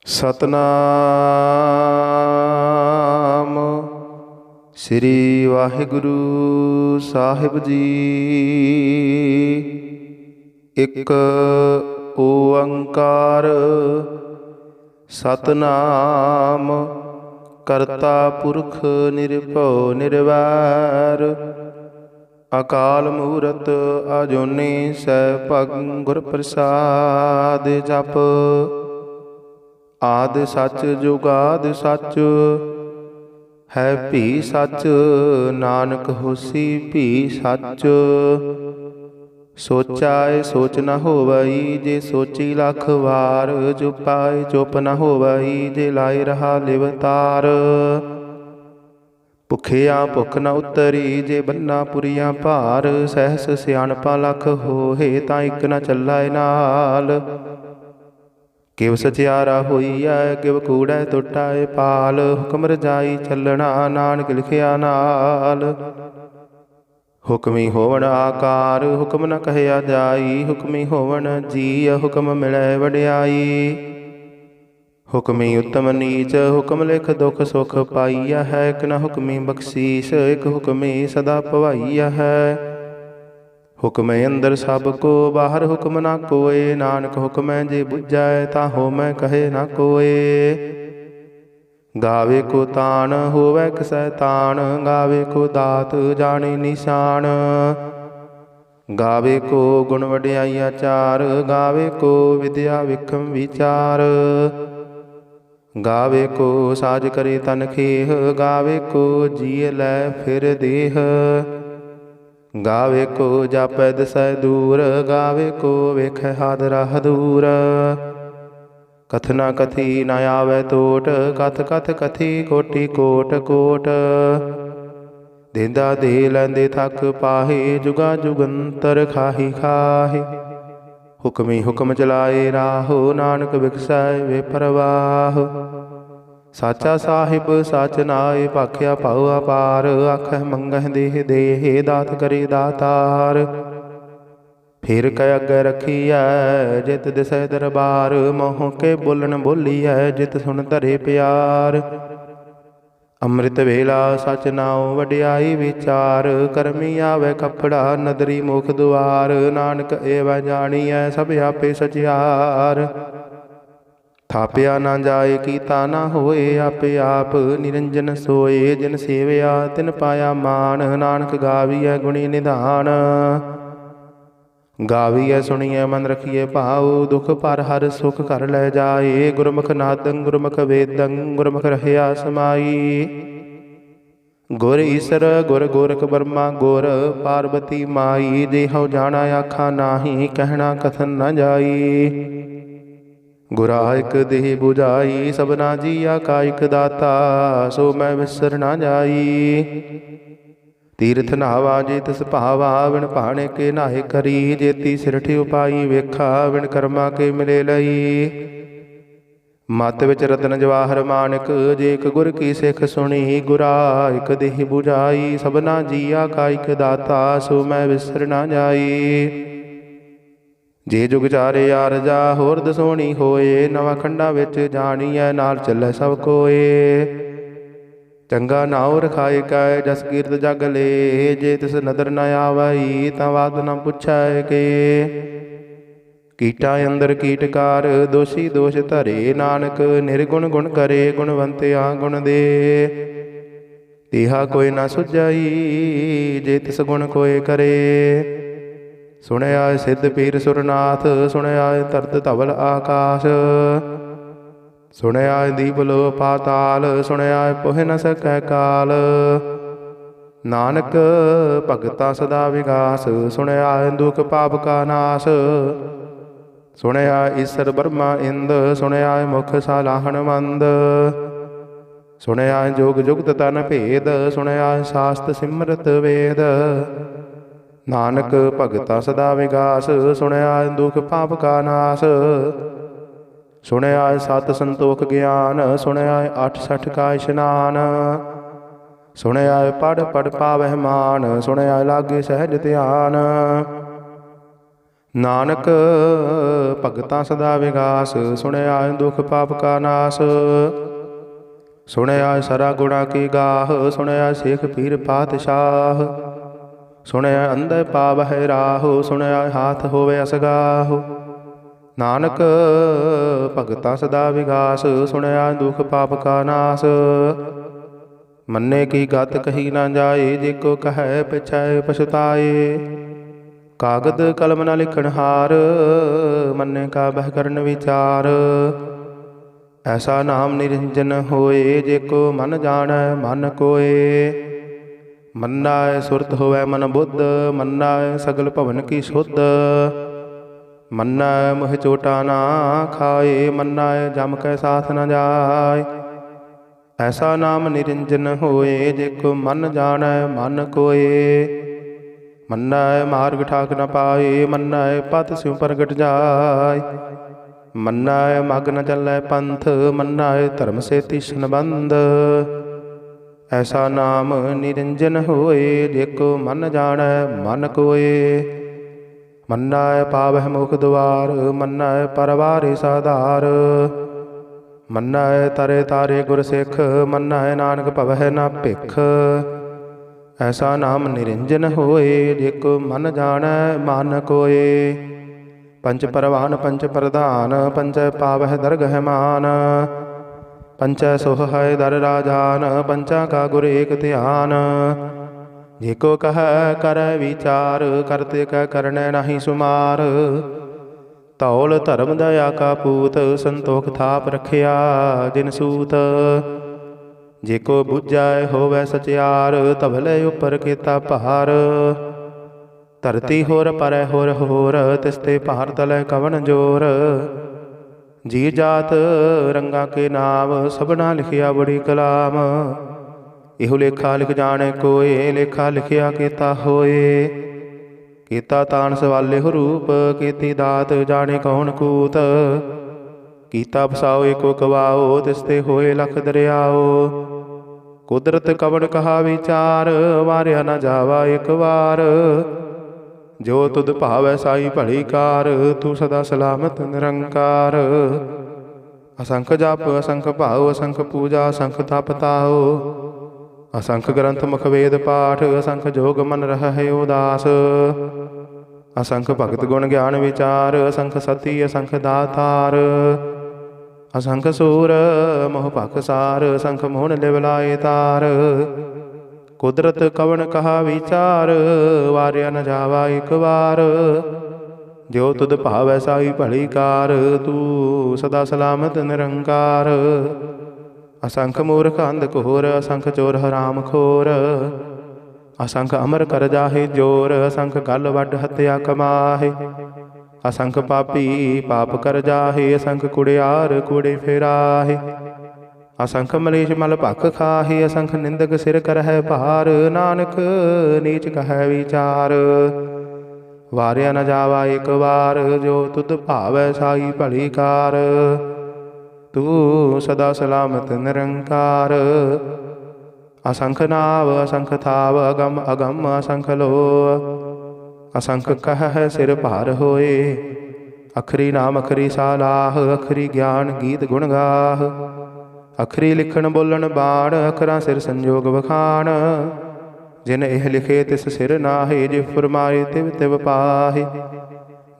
ਸਤਨਾਮ ਸ੍ਰੀ ਵਾਹਿਗੁਰੂ ਸਾਹਿਬ ਜੀ। ਇੱਕ ਓੰਕਾਰ ਸਤਨਾਮ ਕਰਤਾ ਪੁਰਖ ਨਿਰਭਉ ਨਿਰਵੈਰ ਅਕਾਲ ਮੂਰਤ ਅਜੂਨੀ ਸੈਭੰ ਗੁਰ ਪ੍ਰਸਾਦਿ ਜਪ। ਆਦਿ ਸੱਚ ਜੁਗਾਦਿ ਸੱਚ ਹੈ ਭੀ ਸੱਚ ਨਾਨਕ ਹੋਸੀ ਭੀ ਸੱਚ। ਸੋਚਾਏ ਸੋਚ ਨ ਹੋਵਈ ਜੇ ਸੋਚੀ ਲੱਖ ਵਾਰ। ਚੁਪਾਏ ਚੁਪ ਨ ਹੋਵਈ ਜੇ ਲਾਇ ਰਹਾ ਲਿਵਤਾਰ। ਭੁਖਿਆ ਭੁਖ ਨ ਉਤਰੀ ਜੇ ਬੰਨਾ ਪੁਰੀਆਂ ਭਾਰ। ਸਹਿਸ ਸਿਆਣਪਾ ਲੱਖ ਹੋਏ ਤਾਂ ਇੱਕ ਨ ਚੱਲਾਏ ਨਾਲ। ਕਿਵ ਸਚਿਆਰਾ ਹੋਈਐ ਕਿਵ ਕੂੜੈ ਟੁੱਟਾਏ ਪਾਲ। ਹੁਕਮ ਰਜਾਈ ਚੱਲਣਾ ਨਾਨਕ ਲਿਖਿਆ ਨਾਲ। ਹੁਕਮੀ ਹੋਵਣ ਆਕਾਰ ਹੁਕਮ ਨ ਕਹਿਆ ਜਾਈ। ਹੁਕਮੀ ਹੋਵਣ ਜੀ ਹੁਕਮ ਮਿਲੈ ਵਡਿਆਈ। ਹੁਕਮੀ ਉੱਤਮ ਨੀਚ ਹੁਕਮ ਲਿਖ ਦੁਖ ਸੁਖ ਪਾਈਆ ਹੈ। ਇੱਕ ਨ ਹੁਕਮੀ ਬਖਸ਼ੀਸ਼ ਇੱਕ ਹੁਕਮੀ ਸਦਾ ਭਵਾਈਆ ਹੈ। ਹੁਕਮੈ ਅੰਦਰ ਸਭ ਕੋ ਬਾਹਰ ਹੁਕਮ ਨਾ ਕੋਏ। ਨਾਨਕ ਹੁਕਮੈ ਜੇ ਬੁਝੈ ਤਾਂ ਹੋਮੈ ਕਹੇ ਨਾ ਕੋਏ। ਗਾਵੇ ਕੋ ਤਾਣ ਹੋਵੈ ਕਿਸੈ ਤਾਣ। ਗਾਵੇ ਕੋ ਦਾਤ ਜਾਣੇ ਨਿਸ਼ਾਨ। ਗਾਵੇ ਕੋ ਗੁਣ ਵਡਿਆਈਆ ਚਾਰ। ਗਾਵੇ ਕੋ ਵਿਦਿਆ ਵਿਖਮ ਵਿਚਾਰ। ਗਾਵੇ ਕੋ ਸਾਜ ਕਰੇ ਤਨ ਖੇਹ। ਗਾਵੇ ਕੋ ਜੀਅ ਲੈ ਫਿਰ ਦੇਹ। ਗਾਵੇ ਕੋ ਜਾਪੈ ਦਿਸੈ ਦੂਰ। ਗਾਵੇ ਕੋ ਵੇਖੈ ਹਾਦਰਾ ਹਦੂਰ। ਕਥਨਾ ਕਥੀ ਨ ਆਵੈ ਟੋਟ। ਕਥ ਕਥ ਕਥੀ ਕੋਟੀ ਕੋਟ ਕੋਟ। ਦੇਂਦਾ ਦੇ ਲੈਂਦੇ ਥੱਕ ਪਾਹੇ। ਜੁਗਾ ਜੁਗੰਤਰ ਖਾਹੀ ਖਾਹੇ। ਹੁਕਮੀ ਹੁਕਮ ਚਲਾਏ ਰਾਹੋ। ਨਾਨਕ ਵਿਖਸੈ ਵੇ ਪਰਵਾਹ। ਸਾਚਾ ਸਾਹਿਬ ਸਚ ਨਾਏ ਭਾਖਿਆ ਭਉ ਅਪਾਰ। ਆਖਹਿ ਮੰਗਹਿ ਦੇਹ ਦੇਹ ਦਾਤ ਕਰੇ ਦਾਤਾਰ। ਫਿਰ ਕੈ ਅੱਗੇ ਰਖੀਐ ਜਿਤ ਦਿਸੈ ਦਰਬਾਰ। ਮੋਹ ਕੇ ਬੋਲਣ ਬੋਲੀਐ ਜਿਤ ਸੁਣ ਧਰੇ ਪਿਆਰ। ਅੰਮ੍ਰਿਤ ਵੇਲਾ ਸਚ ਨਾਉ ਵਡਿਆਈ ਵਿਚਾਰ। ਕਰਮੀ ਆਵੈ ਕੱਪੜਾ ਨਦਰੀ ਮੁਖ ਦੁਆਰ। ਨਾਨਕ ਏਵੈ ਜਾਣੀਐ ਸਭ ਆਪੇ ਸਚਿਆਰ। ਥਾਪਿਆ ਨਾ ਜਾਏ ਕੀਤਾ ਨਾ ਹੋਏ। ਆਪੇ ਆਪ ਨਿਰੰਜਨ ਸੋਏ। ਜਿਨ ਸੇਵਿਆ ਤਿਨ ਪਾਇਆ ਮਾਨ। ਨਾਨਕ ਗਾਵੀਐ ਗੁਣੀ ਨਿਧਾਨ। ਗਾਵੀਐ ਸੁਣੀਐ ਮਨ ਰਖੀਐ ਭਾਉ। ਦੁਖ ਪਰ ਹਰ ਸੁਖ ਘਰ ਲੈ ਜਾਏ। ਗੁਰਮੁਖ ਨਾਦੰ ਗੁਰਮੁਖ ਵੇਦੰ ਗੁਰਮੁਖ ਰਹਿਆ ਸਮਾਈ। ਗੁਰ ਈਸਰ ਗੁਰ ਗੋਰਖ ਬਰਮਾ ਗੁਰ ਪਾਰਬਤੀ ਮਾਈ। ਜੇ ਹਉ ਜਾਣਾ ਆਖਾ ਨਾਹੀ ਕਹਿਣਾ ਕਥਨ ਨ ਜਾਈ। ਗੁਰਾ ਇਕ ਦੇਹ 부ਝਾਈ ਸਭਨਾ ਜੀਆ ਕਾ ਇਕ ਦਾਤਾ। ਸੋ ਮੈਂ ਵਿਸਰ ਨਾ ਜਾਈ। ਤੀਰਥ ਨਹਾਵਾ ਜੇ ਤਿਸ ਭਾਵਾ। ਵਿਣ ਭਾਣੇ ਕੇ ਨਾਹੇ ਕਰੀ। ਜੇਤੀ ਸਿਰਠਿ ਉਪਾਈ ਵੇਖਾ। ਵਿਣ ਕਰਮਾ ਕੇ ਮਿਲੇ ਲਈ। ਮਤ ਵਿੱਚ ਰਤਨ ਜਵਾਹਰ ਮਾਨਕ। ਜੇ ਇਕ ਗੁਰ ਕੀ ਸਿੱਖ ਸੁਣੀ। ਗੁਰਾ ਇਕ ਦੇਹ 부ਝਾਈ ਸਭਨਾ ਜੀਆ ਕਾ ਇਕ ਦਾਤਾ। ਸੋ ਮੈਂ ਵਿਸਰ ਨਾ ਜਾਈ। ਜੇ ਜੁਗ ਚਾਰੇ ਆਰਜਾ ਹੋਰ ਦਸੋਣੀ ਹੋਏ। ਨਵਾਂ ਖੰਡਾਂ ਵਿੱਚ ਜਾਣੀਐ ਨਾਲ ਚੱਲੈ ਸਭ ਕੋਏ। ਚੰਗਾ ਨਾਉ ਰਖਾਏ ਕੈ ਜਸ ਕੀਰਤ ਜਗ ਲੇ। ਜੇ ਤਿਸ ਨਦਰ ਨ ਆਵਈ ਤਾਂ ਵਾਦ ਨ ਪੁੱਛੈ ਕੇ। ਕੀਟਾਂ ਅੰਦਰ ਕੀਟਕਾਰ ਦੋਸ਼ੀ ਦੋਸ਼ ਧਰੇ। ਨਾਨਕ ਨਿਰਗੁਣ ਗੁਣ ਕਰੇ ਗੁਣਵੰਤਿਆ ਗੁਣ ਦੇ। ਤੇਹਾ ਕੋਈ ਨਾ ਸੁਝਾਈ ਜੇ ਤਿਸ ਗੁਣ ਕੋਇ ਕਰੇ। ਸੁਣਿਆ ਸਿੱਧ ਪੀਰ ਸੁਰਨਾਥ। ਸੁਣਿਆ ਧਰਤ ਧਵਲ ਆਕਾਸ਼। ਸੁਣਿਆ ਦੀਪ ਲੋ ਪਾਤਾਲ। ਸੁਣਿਆ ਪੁਹ ਨ ਸਕੈ ਕਾਲ। ਨਾਨਕ ਭਗਤਾ ਸਦਾ ਵਿਗਾਸ। ਸੁਣਿਆ ਦੁਖ ਪਾਪ ਕਾ ਨਾਸ। ਸੁਣਿਆ ਈਸਰ ਬਰਮਾ ਇੰਦ। ਸੁਣਿਆ ਮੁਖ ਸਾਲਾਹਣ ਮੰਦ। ਸੁਣਿਆ ਜੋਗ ਜੁਗਤ ਤਨ ਭੇਦ। ਸੁਣਿਆ ਸਾਸਤ ਸਿਮਰਤ ਵੇਦ। ਨਾਨਕ ਭਗਤਾ ਸਦਾ ਵਿਗਾਸ। ਸੁਣਿਆ ਦੁਖ ਪਾਪ ਕਾ ਨਾਸ। ਸੁਣਿਆ ਸਤ ਸੰਤੋਖ ਗਿਆਨ। ਸੁਣਿਆ 68 ਕਾ ਇਸ਼ਨਾਨ। ਸੁਣਿਆ ਪੜ ਪੜ ਪਾਵਹਿ ਮਾਨ। ਸੁਣਿਆ ਲਾਗੇ ਸਹਿਜ ਧਿਆਨ। ਨਾਨਕ ਭਗਤਾਂ ਸਦਾ ਵਿਗਾਸ, ਸੁਣਿਆ ਦੁਖ ਪਾਪ ਕਾ ਨਾਸ। ਸੁਣਿਆ ਸਰਾ ਗੁਣਾ ਕੀ ਗਾਹ, ਸੁਣਿਆ ਸੇਖ ਪੀਰ ਪਾਤਸ਼ਾਹ। ਸੁਣਿਆ ਅੰਧੇ ਪਾਵਹਿ ਰਾਹੁ, ਸੁਣਿਆ ਹਾਥ ਹੋਵੇ ਅਸਗਾਹੁ। ਨਾਨਕ ਭਗਤਾਂ ਸਦਾ ਵਿਗਾਸ, ਸੁਣਿਆ ਦੁਖ ਪਾਪ ਕਾ ਨਾਸ। ਮੰਨੇ ਕੀ ਗਤ ਕਹੀ ਨਾ ਜਾਏ, ਜੇ ਕੋ ਕਹੈ ਪਿਛੈ ਪਛਤਾਏ। ਕਾਗਦ ਕਲਮ ਨਾ ਲਿਖਣ ਹਾਰ, ਮੰਨੇ ਕਾ ਬਹਿ ਕਰਨ ਵਿਚਾਰ। ਐਸਾ ਨਾਮ ਨਿਰੰਜਨ ਹੋਏ, ਜੇ ਕੋ ਮਨ ਜਾਣੈ ਮਨ ਕੋਏ। ਮੰਨਾ ਸੁਰਤ ਹੋਵੈ ਮਨ ਬੁੱਧ, ਮੰਨਾ ਸਗਲ ਭਵਨ ਕੀ ਸੁਧ। ਮੰਨਾ ਮੋਹ ਚੋਟਾ ਨਾ ਖਾਏ, ਮੰਨਾ ਜਮ ਕੈ ਸਾਥ ਨ ਜਾਏ। ਐਸਾ ਨਾਮ ਨਿਰੰਜਨ ਹੋਏ, ਜੇ ਕੋ ਮਨ ਜਾਣੈ ਮਨ ਕੋਏ। ਮੰਨਾ ਮਾਰਗ ਠਾਕ ਨ ਪਾਏ, ਮੰਨਾ ਪਤ ਸਿਉ ਪ੍ਰਗਟ ਜਾਏ। ਮੰਨਾ ਮਗ ਨ ਚੱਲੈ ਪੰਥ, ਮੰਨਾ ਧਰਮ ਸੇ ਤੀਸ਼ਨ ਬੰਧ। ਐਸਾ ਨਾਮ ਨਿਰੰਜਨ ਹੋਏ, ਜੇ ਕੋ ਮਨ ਜਾਣੈ ਮਨ ਕੋਏ। ਮੰਨਾ ਪਾਵਹਿ ਮੁਖ ਦੁਆਰ, ਮੰਨਾ ਪਰਵਾਰੇ ਸਾਧਾਰ। ਮੰਨਾ ਤਰੇ ਤਾਰੇ ਗੁਰ ਸਿੱਖ, ਮੰਨਾ ਨਾਨਕ ਭਵਹਿ ਨਾ ਭਿਖ। ਐਸਾ ਨਾਮ ਨਿਰੰਜਨ ਹੋਏ, ਜੇ ਕੋ ਮਨ ਜਾਣੈ ਮਨ ਕੋਏ। ਪੰਚ ਪਰਵਾਨ ਪੰਚ ਪ੍ਰਧਾਨ, ਪੰਚੈ ਪਾਵਹਿ ਦਰਗਹਿ ਮਾਨ। ਪੰਚੈ ਸੋਹ ਹੈ ਦਰ ਰਾਜਾਨ, ਪੰਚਾਂ ਕਾ ਗੁਰ ਏਕ ਧਿਆਨ। ਜੇ ਕੋ ਕਹੈ ਕਰੈ ਵਿਚਾਰ, ਕਰਤੇ ਕੈ ਕਰਨੈ ਨਾਹੀ ਸੁਮਾਰ। ਧੌਲ ਧਰਮ ਦਇਆ ਕਾ ਪੂਤ, ਸੰਤੋਖ ਥਾਪ ਰਖਿਆ ਜਿਨ ਸੂਤ। ਜੇ ਕੋ ਬੁਝੈ ਹੋਵੈ ਸਚਿਆਰ, ਧਵਲੇ ਉਪਰ ਕੀਤਾ ਭਾਰ। ਧਰਤੀ ਹੋਰ ਪਰੈ ਹੋਰ ਹੋਰ, ਤਿਸ ਤੇ ਭਾਰ ਤਲੈ ਕਵਣ ਜੋਰ। ਜੀ ਜਾਤ ਰੰਗਾ ਕੇ ਨਾਮ, ਸਭਨਾ ਲਿਖਿਆ ਬੜੀ ਕਲਾਮ। ਇਹੋ ਲੇਖਾ ਲਿਖ ਜਾਣੇ ਕੋਏ, ਲੇਖਾ ਲਿਖਿਆ ਕੀਤਾ ਹੋਏ। ਕੀਤਾ ਤਾਣ ਸਵਾਲੇ ਹੋ ਰੂਪ, ਕੀਤੀ ਦਾਤ ਜਾਣੇ ਕੌਣ ਕੂਤ। ਕੀਤਾ ਫਸਾਓ ਏਕੋ ਕਵਾਓ, ਤਿਸ ਤੇ ਹੋਏ ਲਖ ਦਰਿਆਓ। ਕੁਦਰਤ ਕਵਣ ਕਹਾ ਵਿਚਾਰ, ਵਾਰਿਆ ਨਾ ਜਾਵਾ ਇਕ ਵਾਰ। ਜੋ ਤੁਧ ਭਾਵੈ ਸਾਈ ਭਲੀ ਕਾਰ, ਤੂੰ ਸਦਾ ਸਲਾਮਤ ਨਿਰੰਕਾਰ। ਅਸੰਖ ਜਪ ਅਸੰਖ ਭਾਉ, ਅਸੰਖ ਪੂਜਾ ਅਸੰਖ ਤਪ ਤਾਉ। ਅਸੰਖ ਗ੍ਰੰਥ ਮੁਖ ਵੇਦ ਪਾਠ, ਅਸੰਖ ਜੋਗ ਮਨ ਰਹਿ ਉਦਾਸ। ਅਸੰਖ ਭਗਤ ਗੁਣ ਗਿਆਨ ਵਿਚਾਰ, ਅਸੰਖ ਸਤੀ ਅਸੰਖ ਦਾਤਾਰ। ਅਸੰਖ ਸੂਰ ਮੋਹ ਭਖ ਸਾਰ, ਅਸੰਖ ਮੋਹਨ ਲਿਵ ਲਾਏ ਤਾਰ। ਕੁਦਰਤ ਕਵਣ ਕਹਾ ਵਿਚਾਰ, ਵਾਰਿਆ ਨ ਜਾਵਾ ਇਕ ਵਾਰ। ਜੋ ਤੁਧ ਭਾਵੈ ਸਾਈ ਭਲੀ ਕਾਰ, ਤੂੰ ਸਦਾ ਸਲਾਮਤ ਨਿਰੰਕਾਰ। ਅਸੰਖ ਮੂਰਖ ਅੰਧ ਘੋਰ, ਅਸੰਖ ਚੋਰ ਹਰਾਮ ਖੋਰ। ਅਸੰਖ ਅਮਰ ਕਰ ਜਾਹੇ ਜੋਰ, ਅਸੰਖ ਗਲ ਵੱਡ ਹੱਤਿਆ ਕਮਾਹੇ। ਅਸੰਖ ਪਾਪੀ ਪਾਪ ਕਰ ਜਾਹੇ, ਅਸੰਖ ਕੁੜਿਆਰ ਕੂੜੇ ਫੇਰਾਹੇ। ਅਸੰਖ ਮਲੇਸ਼ ਮਲ ਭਖ ਖਾਹੇ, ਅਸੰਖ ਨਿੰਦਕ ਸਿਰ ਕਰਹਿ ਭਾਰ। ਨਾਨਕ ਨੀਚ ਕਹੈ ਵਿਚਾਰ, ਵਾਰਿਆ ਨ ਜਾਵਾ ਇਕ ਵਾਰ। ਜੋ ਤੁਧ ਭਾਵੈ ਸਾਈ ਭਲੀ ਕਾਰ, ਤੂੰ ਸਦਾ ਸਲਾਮਤ ਨਿਰੰਕਾਰ। ਅਸੰਖ ਨਾਵ ਅਸੰਖ ਥਾਵ, ਅਗਮ ਅਗਮ ਅਸੰਖ ਲੋ। ਅਸੰਖ ਕਹਿ ਸਿਰ ਭਾਰ ਹੋਏ, ਅਖਰੀ ਨਾਮ ਅਖਰੀ ਸਾਲਾਹ। ਅਖਰੀ ਗਿਆਨ ਗੀਤ ਗੁਣ ਗਾਹ, ਅਖਰੀ ਲਿਖਣ ਬੋਲਣ ਬਾਣ। ਅਖਰਾਂ ਸਿਰ ਸੰਜੋਗ ਵਖਾਣ, ਜਿਨ ਇਹ ਲਿਖੇ ਤਿਸ ਸਿਰ ਨਾਹੇ। ਜੇ ਫੁਰਮਾਏ ਤਿਵ ਤਿਵ ਪਾਹੇ,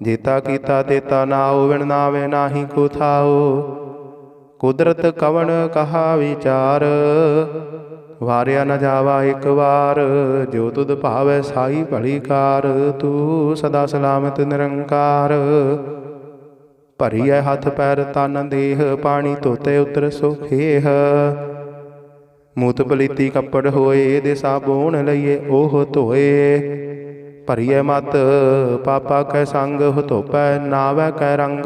ਜੇਤਾ ਕੀਤਾ ਤੇਤਾ ਨਾਉ। ਵਿਣ ਨਾਵੇ ਨਾਹੀ ਕੋ ਥਾਉ, ਕੁਦਰਤ ਕਵਣ ਕਹਾ ਵਿਚਾਰ। ਵਾਰਿਆ ਨ ਜਾਵਾ ਇਕ ਵਾਰ, ਜੋ ਤੁਧ ਭਾਵੈ ਸਾਈ ਭਲੀ ਕਾਰ। ਤੂੰ ਸਦਾ ਸਲਾਮਤ ਨਿਰੰਕਾਰ। ਭਰੀਐ ਹੱਥ ਪੈਰ ਤਨ ਦੇਹ, ਪਾਣੀ ਧੋਤੇ ਉਤਰ ਸੁਖੇਹ। ਮੂਤ ਪਲੀਤੀ ਕੱਪੜ ਹੋਏ, ਦੇ ਸਾਬੂਣ ਲਈਏ ਉਹ ਧੋਏ। ਭਰੀਐ ਮਤ ਪਾਪਾ ਕੈ ਸੰਗ, ਧੋਪੈ ਨਾਵੈ ਕੈ ਰੰਗ।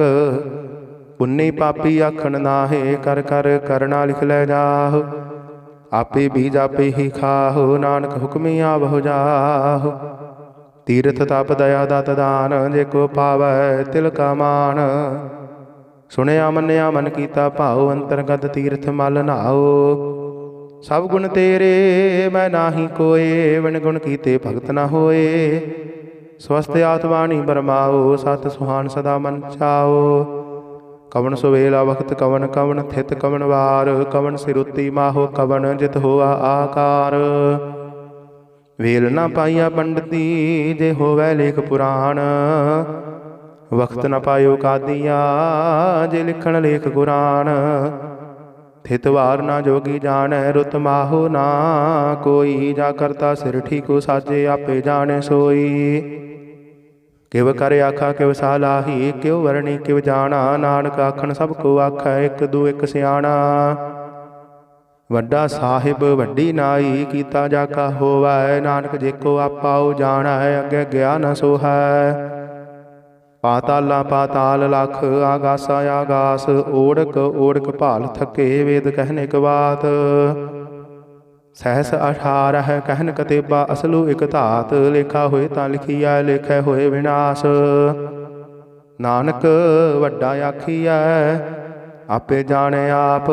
ਪੁੰਨੀ ਪਾਪੀ ਆਖਣ ਨਾਹੇ, ਕਰ ਕਰ ਕਰਨਾ ਲਿਖ ਲੈ ਜਾਹੁ। ਆਪੇ ਬੀਜ ਆਪੇ ਹੀ ਖਾਹੁ, ਨਾਨਕ ਹੁਕਮੀ ਆਵਹੁ ਜਾਹੁ। ਤੀਰਥ ਤਪ ਦਇਆ ਦਤ ਦਾਨ, ਜੇ ਕੋ ਪਾਵੈ ਤਿਲ ਕਾ ਮਾਨ। ਸੁਣਿਆ ਮੰਨਿਆ ਮਨ ਕੀਤਾ ਭਾਉ, ਅੰਤਰਗਤ ਤੀਰਥ ਮਲ ਨਾਉ। ਸਭ ਗੁਣ ਤੇਰੇ ਮੈਂ ਨਾਹੀ ਕੋਏ, ਵਿਣ ਗੁਣ ਕੀਤੇ ਭਗਤ ਨਾ ਹੋਏ। स्वस्थ आत्मानी बरमाओ, सत सुहान सदा मन चाओ। कवन सुवेला वक्त कवन कवन थित कवन वार, कवन सिरुति माहो कवन जित होआ आकार। वेल न पाइया पंडिती जे होवै लेख पुराण, वक्त न पायो कादिया जे लिखण लेख कुरान। थित वार ना जोगी जानै, रुत माहो ना कोई, जा करता सिर ठीको साजे आपे जाने सोई। किव कर आखा किव सालाही, किव वरणी किव जाना, नानक आखन सब को आखै एक दू एक सियाणा। वड्डा साहिब वड्डी नाई, कीता जाका होवै, नानक जेको आपाओ जाना है, अगे गया न सोहै। पाताला पाताल लख, आगासा आगास, ओढ़क ओढ़क भाल थके, वेद कहने क बात। सहस 18 कहन कतेबा, असलू एक धात, लेखा होए तां लिखिया, लेखै होए विनाश। नानक वड्डा आखिया, आपे जाने आप,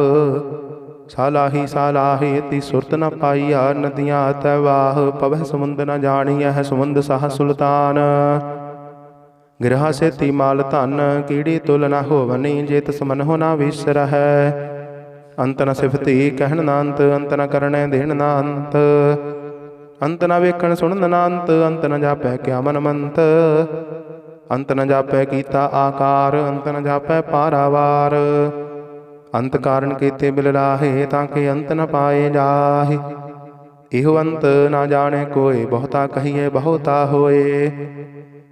सालाही सालाही ती सुरत न पाईया। नदियाँ तैवाह पवह समुंद न जानिया, समुंद साह सुल्तान। गिरहा से ती माल धन, कीड़ी तुल न होवनी, जेत समन हो ना विसर है। अंत न सिफती कहन ना अंत, अंत न करने देन ना अंत। अंत न वेखण सुनन ना अंत, अंत न जापै क्या मन मंत। अंत न जापै कीता आकार, अंत न जापै पारावार। अंत कारण कीते बिल लाहे, ताके अंत न पाए जाहे। इहो अंत ना जाने कोय, बहुता कहिए बहुता होए।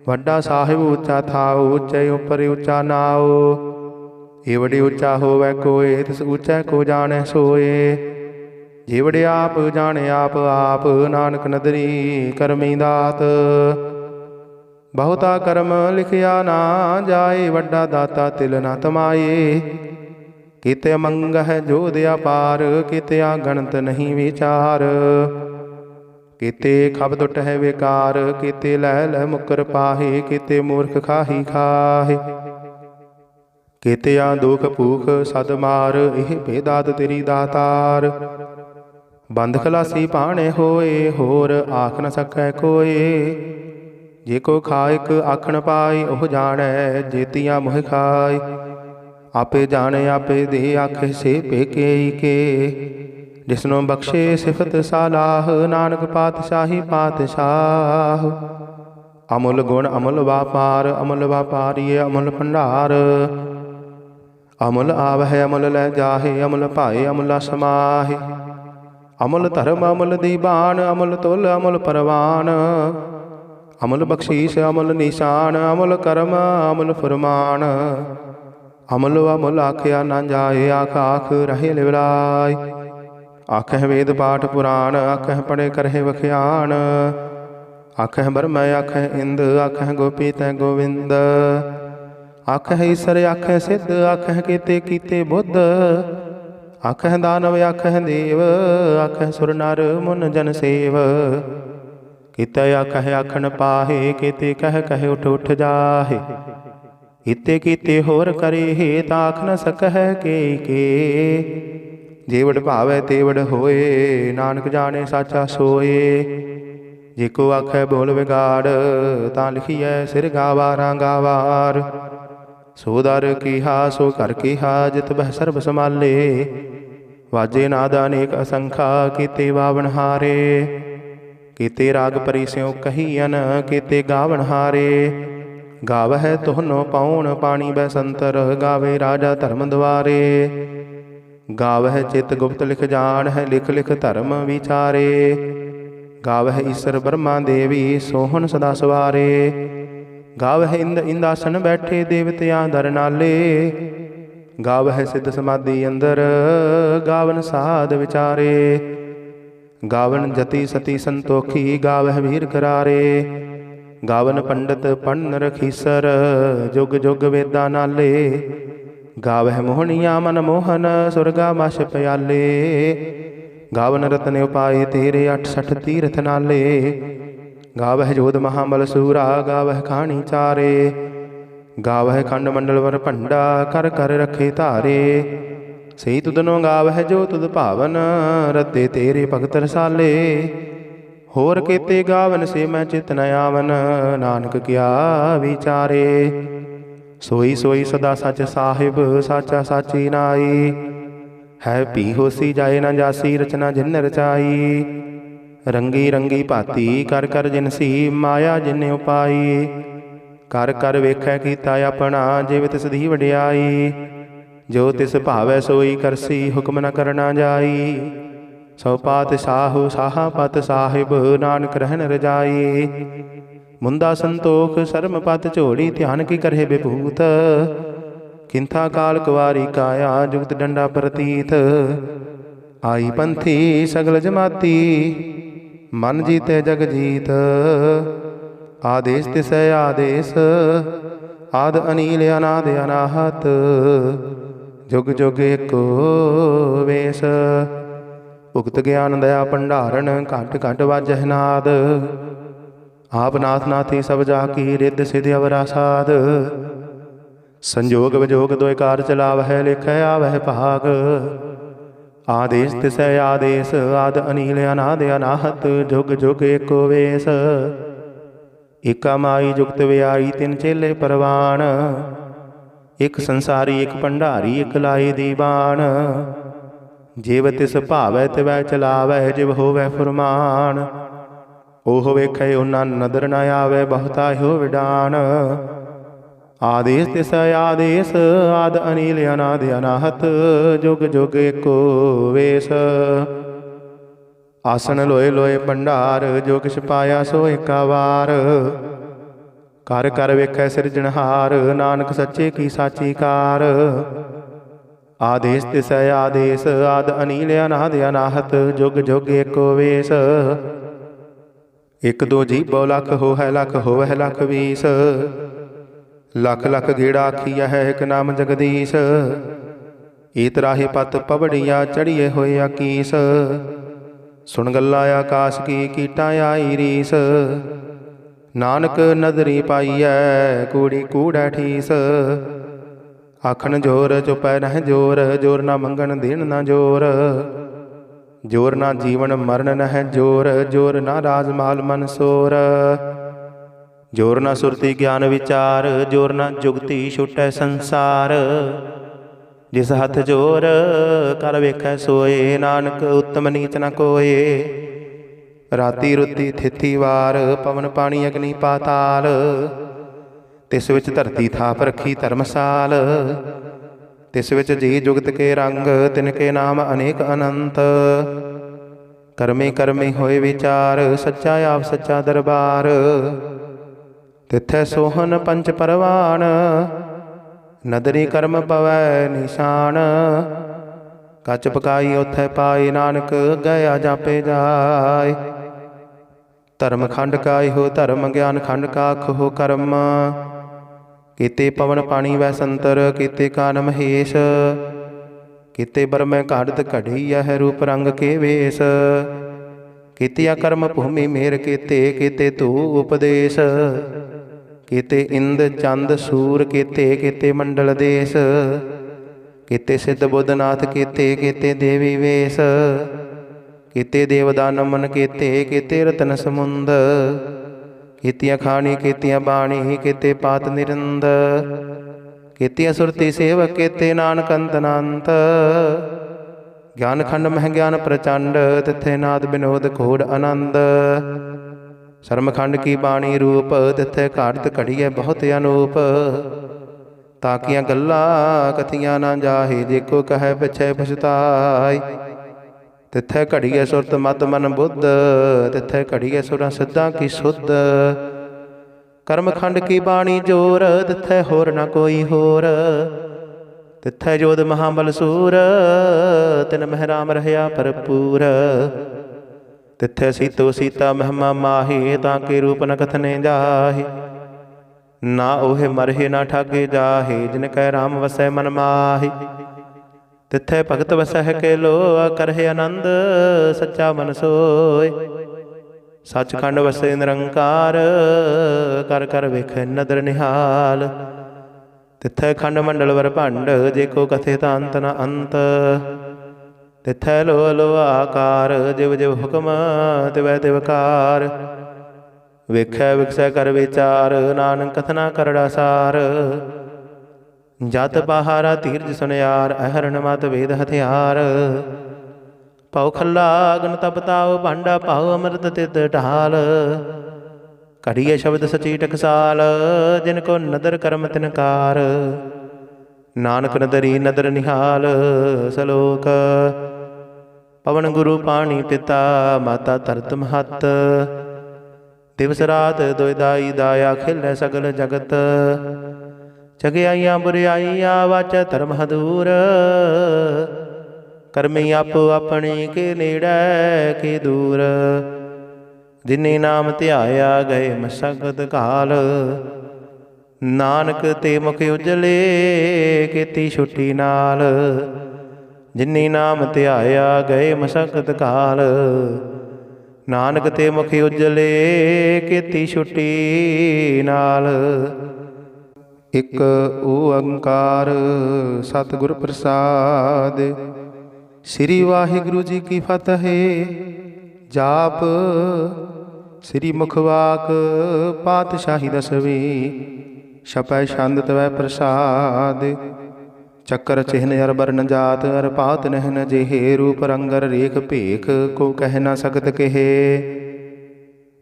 वड्डा साहिब ऊँचा थाओ, ऊँचे उपर ऊँचा नाओ। एवड़े ऊँचा होवै कोय, तिस ऊँचे को जाने सोए। जेवड़े आप जाने आप आप, नानक नदरी करमी दात। बहुता कर्म लिखिया ना जाए, वड्डा दाता तिल ना तमाए। किते अमंग है जो दिया पार, किते गणत नहीं विचार। किते खब दुट है बेकार, किते लह लह मुकर पाहे। किते मूर्ख खाही खाहे, किते दुख भूख सद मार। एह बेदात तेरी दातार, बंद खलासी पाने होए, होर आख न सकै कोय। जे को खाइक आखण पाए, ओह जानै जेतियां मोह खाए। आपे जाने आपे दे आखे से पेके के, जिसनों बख्शे सिफत सालाह। नानक पातशाही पातशाह, अमुल गुण अमुल व्यापार। अमुल व्यापारीय अमुल भंडार, अमुल आवह अमुल लै जाहे। अमुल पाए अमुला समाहे, अमुल धर्म अमुल दीवान। अमुल तुल अमुल परवान, अमुल बख्शीश अमुल निशान। अमुल कर्म अमुल फरमान, अमुल अमुल आख्या ना जाए। आख आख रहे लिवलाय, आखह वेद पाठ पुराण। आखह पढ़े करहे वख्यान, आखह ब्रह्म आखह इंद। आखह गोपी तै गोविंद, आखह ईसर आखह सिद्ध। आखह कीते कीते बुद्ध, आखह दानव आखह देव। आखह सुर नर मुन जन सेव, किते आखह आखन पाहे। किते कह कह उठ उठ जाहे, इते कीते होर करे। ताख न सकह के जेवड़ भावै तेवड़ होए। नानक जाने साचा सोए, जेको आखै बोल बिगाड़। तां लिखिए सिर गावारां गावार। सो दर कीहा सो घर कीहा, जित बह सर्ब संभाले। वाजे नाद अनेक असंखा, कीते वावन हारे। कीते राग परी स्यों कहीअन, कीते गावन हारे। गावह तुहनो पाउन पाणी बैसंतर, गावे राजा धर्म द्वारे। गावह चित गुप्त लिख जान है, लिख लिख धर्म विचारे। गावह ईसर ब्रह्मा देवी, सोहन सदा सवारे। गावह इंद इंदासन बैठे, देवतियां दर नाले। गावह सिद्ध समाधि अंदर, गावन साध विचारे। गावन जति सती संतोखी, गावह वीर करारे। गावन पंडित पढ़न रखीसर, जुग जुग वेदा नाले। गावह मोहनिया मन मोहन, सुरगा मश प्याले। गावन रतन उपाय तेरे, 68 तीरथ नाले। गावह जोध महाबल सूरा, गावह खानी चारे। गावह खंड मंडल वर भंडा, कर कर रखे धारे। सही तुदनो गावह जो तुद भावन, रते तेरे भगत रसाले। होर केते गावन से मैं चित न आवन, नानक क्या विचारे। सोई सोई सदा सच साहिब, साचा साची नाई। है पी होसी जाए न जासी, रचना जिन रचाई। रंगी रंगी भाती कर कर जिनसी, माया जिन उपाई। कर कर वेखै कीता अपना, जिव तिस दी वडियाई। जो तिस भावै सोई करसी, हुक्म न करना जाई। सौ पातशाहु साहा पत साहिब, नानक रहन रजाई। मुंदा संतोख शर्म पत झोड़ी, ध्यान की करहे विभूत। किंथा काल कुवारी काया, जुगत डंडा प्रतीत। आई पंथी सगल जमाती, मन जीते जग जीत। आदेश तिसै आदेश, आद अनील अनाद अनाहत। जुग जुग एको वेश, उक्त ज्ञान दया भंडारण। घट घट वाजह नाद, आप नाथ नाथी सब जाकी। रिद्ध सिद्ध अवरा साध, संजोग विजोग दोय कार चलावह। लिखै आवह भाग, आदेश तिसै आदेश, आद अनील अनाद अनाहत। जुग जुग एको वेश, एका माई जुगत व्याई। तिन चेले परवान, एक संसारी एक भंडारी। एक लाई दीवान, जिव तिस भावै तिवै चलावै। जिव होवै फुरमान, ओह वेखै उना नदर न आवै। बहुता हो विडान, आदेश तिसै आदेश, आद अनील अनाद अनाहत। जुग जुग एको वेश, आसन लोए लोए भंडार। जो किछ पाया सो एका वार, कर कर वेखै सिरजनहार। नानक सच्चे की साची कार, आदेश तिसै आदेश, आद अनील अनाद अनाहत। जुग जुग एको वेश, एक दो जीबो लख होहै लख, होवै लख बीस। लख लख गेड़ा आखिया है, एक नाम जगदीश। ईतराही पत पवड़िया, चढ़िए होए आकीस। सुन गल्ला आकाश की, कीटा आई रीस। नानक नदरी पाईऐ, कूड़ी कूड़ै ठीस। आखन जोर चुपै नह जोर, जोर ना मंगन देन ना जोर। जोर ना जीवन मरण नह जोर, जोर ना राजमाल मनसोर। जोर ना सुरती ज्ञान विचार, जोर ना जुगती छुटै संसार। जिस हथ जोर कर वेखै सोए, नानक उत्तम नीच न कोय। राती रुती थिथि वार, पवन पानी अग्नि पाताल। तिस विच धरती थाप रखी धर्मसाल। तिस विच जी जुगत के रंग, तिनके नाम अनेक अनंत। करमे करमे होए विचार, सच्चा आप सच्चा दरबार। तिथै सोहन पंच परवान, नदरी कर्म पवै निशान। कच पकाई उथै पाए, नानक गया जापे जाय। धर्म खंड का हो धर्म, ज्ञान खंड का हो कर्म। किते पवन पानी वै संतर, किते कान महेश। किते बरमै घाड़त घड़ी, यह रूप रंग के वेश। कितिया कर्म भूमि मेर केते, केते तू उपदेश। केते इंद चंद सूर, केते केते मंडल देश। केते सिद्ध बुद्धनाथ, केते केते देवी वेश। केते देवदान मन, केते केते रतन समुंद। केतिया खानी केतिया बाणी, केते पात निरंद। केतिया सुरती सेवक, केते नानक अंत अनंत। ज्ञान खंड मह ज्ञान प्रचंड, तिथे नाद विनोद घोड़ आनंद। शर्मखंड की बाणी रूप, तिथे घाड़त घड़िए बहुत अनूप। ताकिया गल्ला कथियां ना जाहे, जेको कहे पिछे पछताय। तिथे घड़िए सुरत मत मन बुद्ध, तिथे घड़िए सुरा सिद्धा की शुद्ध। कर्मखंड की बाणी जोर, तिथे होर न कोई होर। तिथे जोध महाबल सूर, तिन मह राम रहया भरपूर। तिथे सीतो सीता महिमा माहे, ताके रूप न कथने जाहे। ना ओहे मरहे ना ठागे जाहे, जिन कै राम वसै मन माहे। तिथे भगत वसह के लो, करहे आनंद सच्चा मन सोय। सचखंड वसे निरंकार, कर कर वेखै नदर निहाल। तिथे खंड मंडल वर भंड, जेको कथे तांत न अंत। ਤਿਥੈ ਲੋ ਲੋ ਆਕਾਰ, ਜਿਵ ਜਿਵ ਹੁਕਮ ਤਿਵੈ ਤਿਵ ਕਾਰ। ਵੇਖੈ ਵਿਖਸੈ ਕਰ ਵਿਚਾਰ, ਨਾਨਕ ਕਥਨਾ ਕਰੜਾ ਸਾਰ। ਜਤ ਬਾਹਾਰਾ ਧੀਰਜ ਸੁਨਿਆਰ, ਅਹਰਣ ਮਤ ਵੇਦ ਹਥਿਆਰ। ਭਉ ਖੱਲਾ ਅਗਨ ਤਪ ਤਾਉ, ਭਾਂਡਾ ਭਾਉ ਅੰਮ੍ਰਿਤ ਤਿਤ ਢਾਲ। ਘੜੀਏ ਸ਼ਬਦ ਸਚੀ ਟਕਸਾਲ, ਜਿਨ ਕੋ ਨਦਰ ਕਰਮ ਤਿਨਕਾਰ। ਨਾਨਕ ਨਦਰੀ ਨਦਰ ਨਿਹਾਲ। ਸਲੋਕ। ਪਵਨ ਗੁਰੂ ਪਾਣੀ ਪਿਤਾ, ਮਾਤਾ ਧਰਤ ਮਹੱਤ। ਦਿਵਸ ਰਾਤ ਦੁਇ ਦਾਈ, ਦਾਇਆ ਖੇਲੈ ਸਗਲ ਜਗਤ। ਚਗਿਆਈਆਂ ਬੁਰਿਆਈਆਂ, ਵਾਚੈ ਧਰਮ ਹਦੂਰ। ਕਰਮੀ ਆਪੋ ਆਪਣੀ, ਕੇ ਨੇੜੈ ਕੇ ਦੂਰ। ਜਿਨੇ ਨਾਮ ਧਿਆਇਆ, ਗਏ ਮਸਕਤ ਕਾਲ। ਨਾਨਕ ਤੇ ਮੁਖ ਉਜਲੇ, ਕੀਤੀ ਛੁੱਟੀ ਨਾਲ। ਜਿਨੇ ਨਾਮ ਧਿਆਇਆ, ਗਏ ਮਸਕਤ ਕਾਲ। ਨਾਨਕ ਤੇ ਮੁਖ ਉਜਲੇ, ਕੀਤੀ ਛੁੱਟੀ ਨਾਲ। ਇਕ ਓੰਕਾਰ ਸਤਿਗੁਰ ਪ੍ਰਸਾਦ। ਸ੍ਰੀ ਵਾਹਿਗੁਰੂ ਜੀ ਕੀ ਫਤਿਹ। ਜਾਪ ਸ੍ਰੀ ਮੁਖਵਾਕ ਪਾਤਸ਼ਾਹੀ ਦਸਵੀਂ। ਛਪੈ ਛੰਦ ਤਵੈ ਪ੍ਰਸਾਦ। ਚੱਕਰ ਚਿਹਨ ਅਰ ਬਰਨ ਜਾਤ, ਅਰ ਪਾਤ ਨਹਿਨ ਜਿਹੇ। ਰੂਪ ਰੰਗਰ ਰੇਖ ਭੇਖ, ਕੋ ਕਹਿ ਨਾ ਸਕਤ ਕਿਹੇ।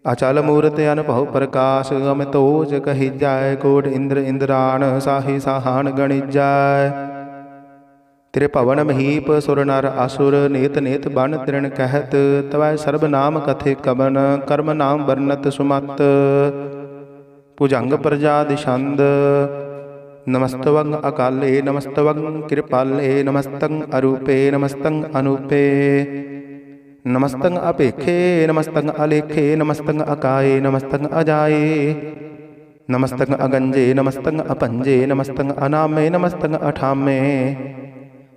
ਅਚਲ ਮੂਰਤ ਅਨਭਉ ਪ੍ਰਕਾਸ਼, ਅਮਿਤ ਓਜ ਕਹੀਜੈ। ਕੋਟ ਇੰਦਰ ਇੰਦਰਾਣ, ਸਾਹੇ ਸਾਹਾਨ ਗਣਿਜੈ। ਤੇਰੇ ਭਵਨ ਮਹੀਪ ਸੁਰ ਨਰ ਅਸੁਰ, ਨੇਤ ਨੇਤ ਬਨ ਤ੍ਰਿਣ ਕਹਿਤ। ਤਵੈ ਸਰਬ ਨਾਮ ਕਥੇ ਕਬਨ, ਕਰਮ ਨਾਮ ਵਰਨਤ ਸੁਮਤ। ਭੁਜੰਗ ਪ੍ਰਜਾ ਦਿਸ਼ੰਦ, ਨਮਸਤਵੰ ਅਕਾਲੇ। ਨਮਸਤਵੰ ਕਿਰਪਾਲੇ, ਨਮਸਤੰ ਅਰੂਪੇ। ਨਮਸਤੰ ਅਨੂਪੇ, ਨਮਸਤੰ ਅਪੇਖੇ। ਨਮਸਤੰ ਅਲੇਖੇ, ਨਮਸਤੰ ਅਕਾਏ। ਨਮਸਤੰ ਅਜਾਏ, ਨਮਸਤੰ ਅਗੰਜੇ। ਨਮਸਤੰ ਅਪੰਜੇ, ਨਮਸਤੰ ਅਨਾਮੇ। ਨਮਸਤੰ ਅਠਾਮੇ,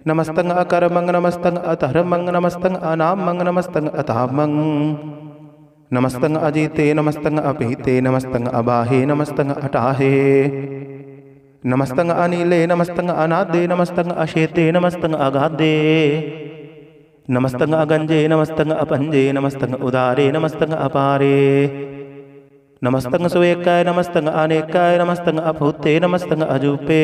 ਨਮਸਤੰ ਅਕਰਮੰ। ਨਮਸਤੰ ਅਧਰਮੰ, ਨਮਸਤੰ ਅਨਾਮੰ। ਨਮਸਤੰ ਅਧਾਮੰ, ਨਮਸਤੰ ਅਜੀਤੇ। ਨਮਸਤੰ ਅਪੀਤੇ, ਨਮਸਤੰ ਅਬਾਹੇ। ਨਮਸਤੰ ਅਟਾਹੇ, ਨਮਸਤੰ ਅਨੀਲੇ। ਨਮਸਤੰ ਅਨਾਦੇ, ਨਮਸਤੰ ਅਸ਼ੇਤੇ। ਨਮਸਤੰ ਅਗਾਧੇ, ਨਮਸਤੰ ਅਗੰਜੇ। ਨਮਸਤੰ ਅਪੰਜੇ, ਨਮਸਤੰ ਉਦਾਰੇ। ਨਮਸਤੰ ਅਪਾਰੇ, ਨਮਸਤੰ ਸੁਏਕੈ। ਨਮਸਤੰ ਅਨੇਕੈ, ਨਮਸਤੰ ਅਭੂਤੇ। ਨਮਸਤੰ ਅਜੂਪੇ,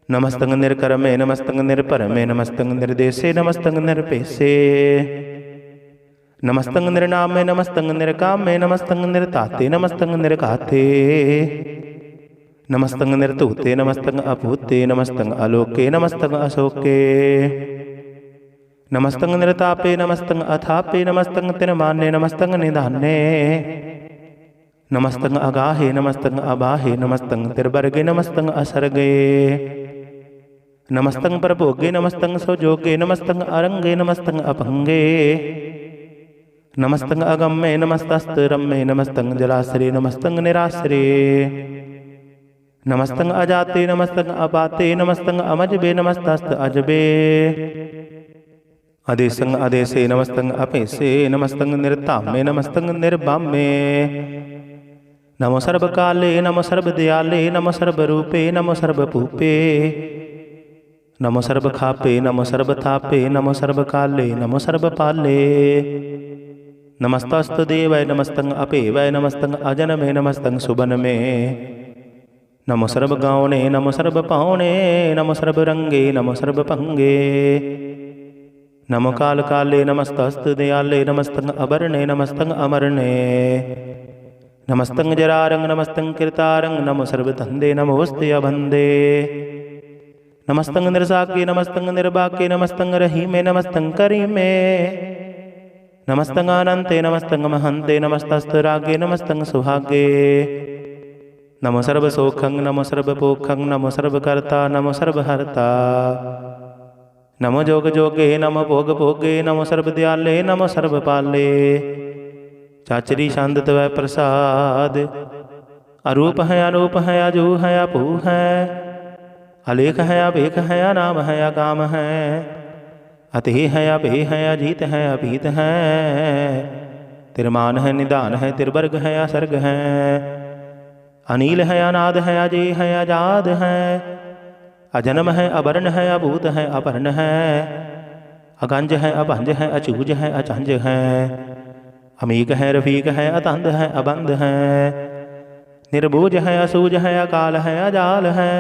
ਨਮਸਤੰ ਨਿਰਕਰਮੇ। ਨਮਸਤੰ ਨਿਰਭਰਮੇ, ਨਮਸਤੰ ਨਿਰਦੇਸੇ। ਨਮਸਤੰ ਨਿਰਭੇਸੇ, ਨਮਸਤੰ ਨਿਰਨਾਮੇ। ਨਮਸਤੰ ਨਿਰਕਾਮੇ, ਨਮਸਤੰ ਨਿਰਧਾਤੇ। ਨਮਸਤੰ ਨਿਰਘਾਤੇ, ਨਮਸਤੰ ਨਿਰਧੂਤੇ। ਨਮਸਤੰ ਅਭੂਤੇ, ਨਮਸਤੰ ਅਲੋਕੇ। ਨਮਸਤੰ ਅਸ਼ੋਕੇ, ਨਮਸਤੰ ਨਿਰਤਾਪੇ। ਨਮਸਤੰ ਅਥਾਪੇ, ਨਮਸਤੰ ਤਿਨਮਾਨੇ। ਨਮਸਤੰ ਨਿਧਾਨੇ, ਨਮਸਤੰ ਅਗਾਹੇ। ਨਮਸਤੰ ਅਬਾਹੇ, ਨਮਸਤੰ ਤਿਰਵਰਗੇ। ਨਮਸਤੰ ਅਸਰਗੇ, ਨਮਸਤੰ ਪ੍ਰਭੋਗੇ। ਨਮਸਤੰ ਸੁਜੋਗੇ, ਨਮਸਤੰ ਅਰੰਗੇ। ਨਮਸਤੰ ਅਭੰਗੇ, ਨਮਸਤੰ ਅਗੰਮੇ। ਨਮਸਤਸਤ ਰੰਮੇ, ਨਮਸਤੰ ਜਲਾਸਰੇ। ਨਮਸਤੰ ਨਿਰਾਸਰੇ, ਨਮਸਤੰ ਅਜਾਤੇ। ਨਮਸਤੰ ਅਪਾਤੇ, ਨਮਸਤੰ ਅਮਜਬੇ। ਨਮਸਤਸਤ ਅਜਬੇ, ਅਦੇਸੰ ਅਦੇਸੇ। ਨਮਸਤੰ ਅਭੇਸੇ, ਨਮਸਤੰ ਨਿਰਧਾਮੇ। ਨਮਸਤੰ ਨਿਰਬਾਮੇ, ਨਮੋ ਸਰਬ ਕਾਲੇ। ਨਮੋ ਸਰਬ ਦਿਆਲੇ, ਨਮੋ ਸਰਬ ਰੂਪੇ। ਨਮੋ ਸਰਬ ਭੂਪੇ, ਨਮੋ ਸਰਬ ਖਾਪੇ। ਨਮੋ ਸਰਬ ਥਾਪੇ, ਨਮੋ ਸਰਬ ਕਾਲੇ। ਨਮੋ ਸਰਬ ਪਾਲੇ, ਨਮਸਤਸਤ ਦੇਵੈ। ਨਮਸਤੰ ਅਭੇਵੈ, ਨਮਸਤੰ ਅਜਨਮੇ। ਨਮਸਤੰ ਸੁਬਨਮੇ, ਨਮੋ ਸਰਬ ਗਾਉਣੇ। ਨਮੋ ਸਰਬ ਪਾਉਣੇ, ਨਮੋ ਸਰਬ ਰੰਗੇ। ਨਮੋ ਸਰਬ ਭੰਗੇ, ਨਮੋ ਕਾਲ ਕਾਲੇ। ਨਮਸਤਸਤ ਦਿਆਲੇ, ਨਮਸਤੰ ਅਬਰਣੇ। ਨਮਸਤੰ ਅਮਰਣੇ, ਨਮਸਤੰ ਜਰਾਰੰਗ। ਨਮਸਤੰ ਕਿਰਤਾਰੰਗ, ਨਮੋ ਸਰਬ ਧੰਦੇ। ਨਮੋਸਤੇ ਅਬੰਦੇ, ਨਮਸਤੰ ਨਿਰਸਾਗੇ। ਨਮਸਤੰ ਨਿਰਬਾਗੇ, ਨਮਸਤੰ ਰਹੀਮੇ। ਨਮਸਤੰ ਕਰੀਮੇ, ਨਮਸਤੰ ਅਨੰਤੇ। ਨਮਸਤੰ ਮਹੰਤੇ, ਨਮਸਤਸਤ ਰਾਗੇ। ਨਮਸਤੰ ਸੁਹਾਗੇ, ਨਮੋ ਸਰਬ ਸੋਖੰ। ਨਮੋ ਸਰਬ ਪੋਖੰ, ਨਮੋ ਸਰਬ ਕਰਤਾ। ਨਮੋ ਸਰਬ ਹਰਤਾ, ਨਮੋ ਜੋਗ ਜੋਗੇ। ਨਮੋ ਭੋਗ ਭੋਗੇ, ਨਮੋ ਸਰਬ ਦਿਆਲੇ। ਨਮੋ ਸਰਬ ਪਾਲੇ, ਚਾਚਰੀ ਛੰਦ ਤਵੈ ਪ੍ਰਸਾਦ। ਅਰੂਪ ਹੈ ਅਨੂਪ ਹੈ, ਅਜੂ ਹੈ ਅਭੂ ਹੈ। ਅਲੇਖ ਹੈ ਅਭੇਖ ਹੈ, ਅਨਾਮ ਹੈ ਅਕਾਮ ਹੈ। ਅਤਿ ਹੈ ਅਭੇ ਹੈ, ਅਜੀਤ ਹੈ ਅਭੀਤ ਹੈ। ਤਿਰਮਾਨ ਹੈ ਨਿਧਾਨ ਹੈ, ਤਿਰਵਰਗ ਹੈ ਅਸਰਗ ਹੈ। ਅਨੀਲ ਹੈ ਅਨਾਦ ਹੈ, ਅਜੇ ਹੈ ਅਜਾਦ ਹੈ। ਅਜਨਮ ਹੈ ਅਵਰਨ ਹੈ, ਅਭੂਤ ਹੈ ਅਪਰਨ ਹੈ। अगंज है अभंज है अचूज है अचंज है, अमीक है रफीक है अतंद है अबंद है, निर्बूज है असूज है अकाल है अजाल है,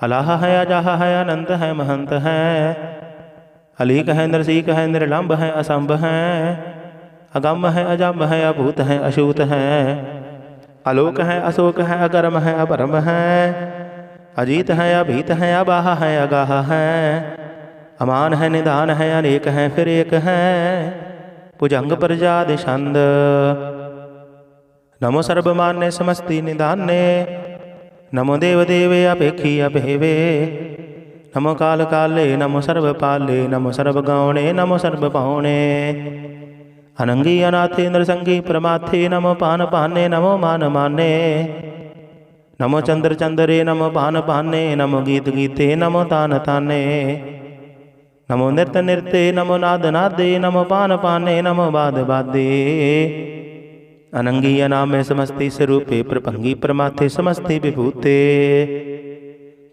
अलाह है अजाह है अनंत है महंत है, अलीक है नरसीक है निर्लंब है असंभ है, अगम है अजम है अभूत है अशूत है, अलोक है अशोक है अगर्म है अपरम है, अजीत है अभीत है अबाह है अगाह है, अमान है निदान है अनेक है फिर एक है, भुजंग प्रजाद छंद। नमो सर्वमान्य समस्ति निदाने, नमो देव देवे अपेक्षी अभेवे, नमो काल काले नमो सर्वपाले, नमो सर्वगौणे नमो सर्वपाणे, अनंगी अनाथे नरसंगी प्रमाथे, नमो पान पाने नमो मान माने, नमो चंद्र चंद्रे नमो पान पाने, नमो गीत गीते नमो तान ताने, नमो नृत्य नृत्य नमो नाद नादे, नमो पान पाने नमो बाद बादे, अनंगी अनामे समस्ति स्वरूपे प्रभंगी प्रमाथे समस्ति विभूते,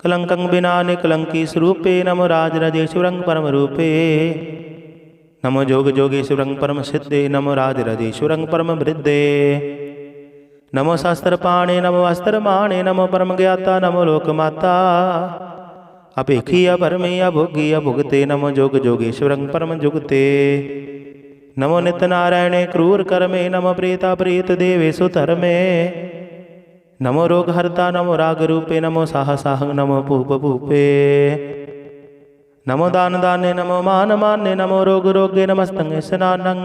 कलंकं बिना निकलंकी स्वरूपे, नमो राज राजेश्वरं परम रूपे, नमो जोग जोगेश्वरं परम सिद्धे, नमो राज राजेश्वरं परम वृद्धे, नमो शास्त्र पाणे नमो अस्त्र माणे, नमो परम ज्ञाता नमो लोकमाता, अपेक्षी अपरमे अभोगी अभुगते, नमो जोग जोगेश्वरं परम जुगते, नमो नित्य नारायणे क्रूर कर्मे, नमो प्रेता प्रेत देवेशु धर्मे, नमो रोग हरता नमो राग रूपे, नमो साह साहं नमो भूप भूपे, नमो दान दाने नमो मान माने, नमो रोग रोगे नमस्तंग स्नानं,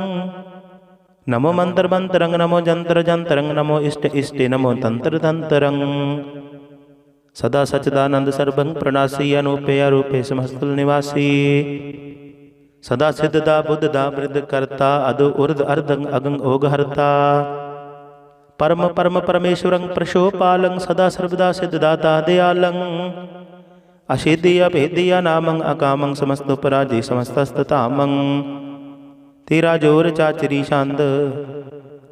नमो मंत्र मंत्रंग नमो जंत्र जंत्रंग, नमो इष्ट इष्टे नमो तंत्र तंत्रं, सदा सच्चिदानंद सर्वं प्रणासी अनूपे अरूपे समस्तुल निवासी, सदा सिद्धदा बुद्धदा वृद्ध करता, अदो उर्ध अर्धं अगं ओग हरता, परम परम परमेश्वरं प्रशोपालं, सदा सर्वदा सिद्धदाता दयालं, अशेद्य अभेद्य नामं अकामं समस्तोपराजय समस्तस्ततामं, तेरा जोर चाचरी छंद,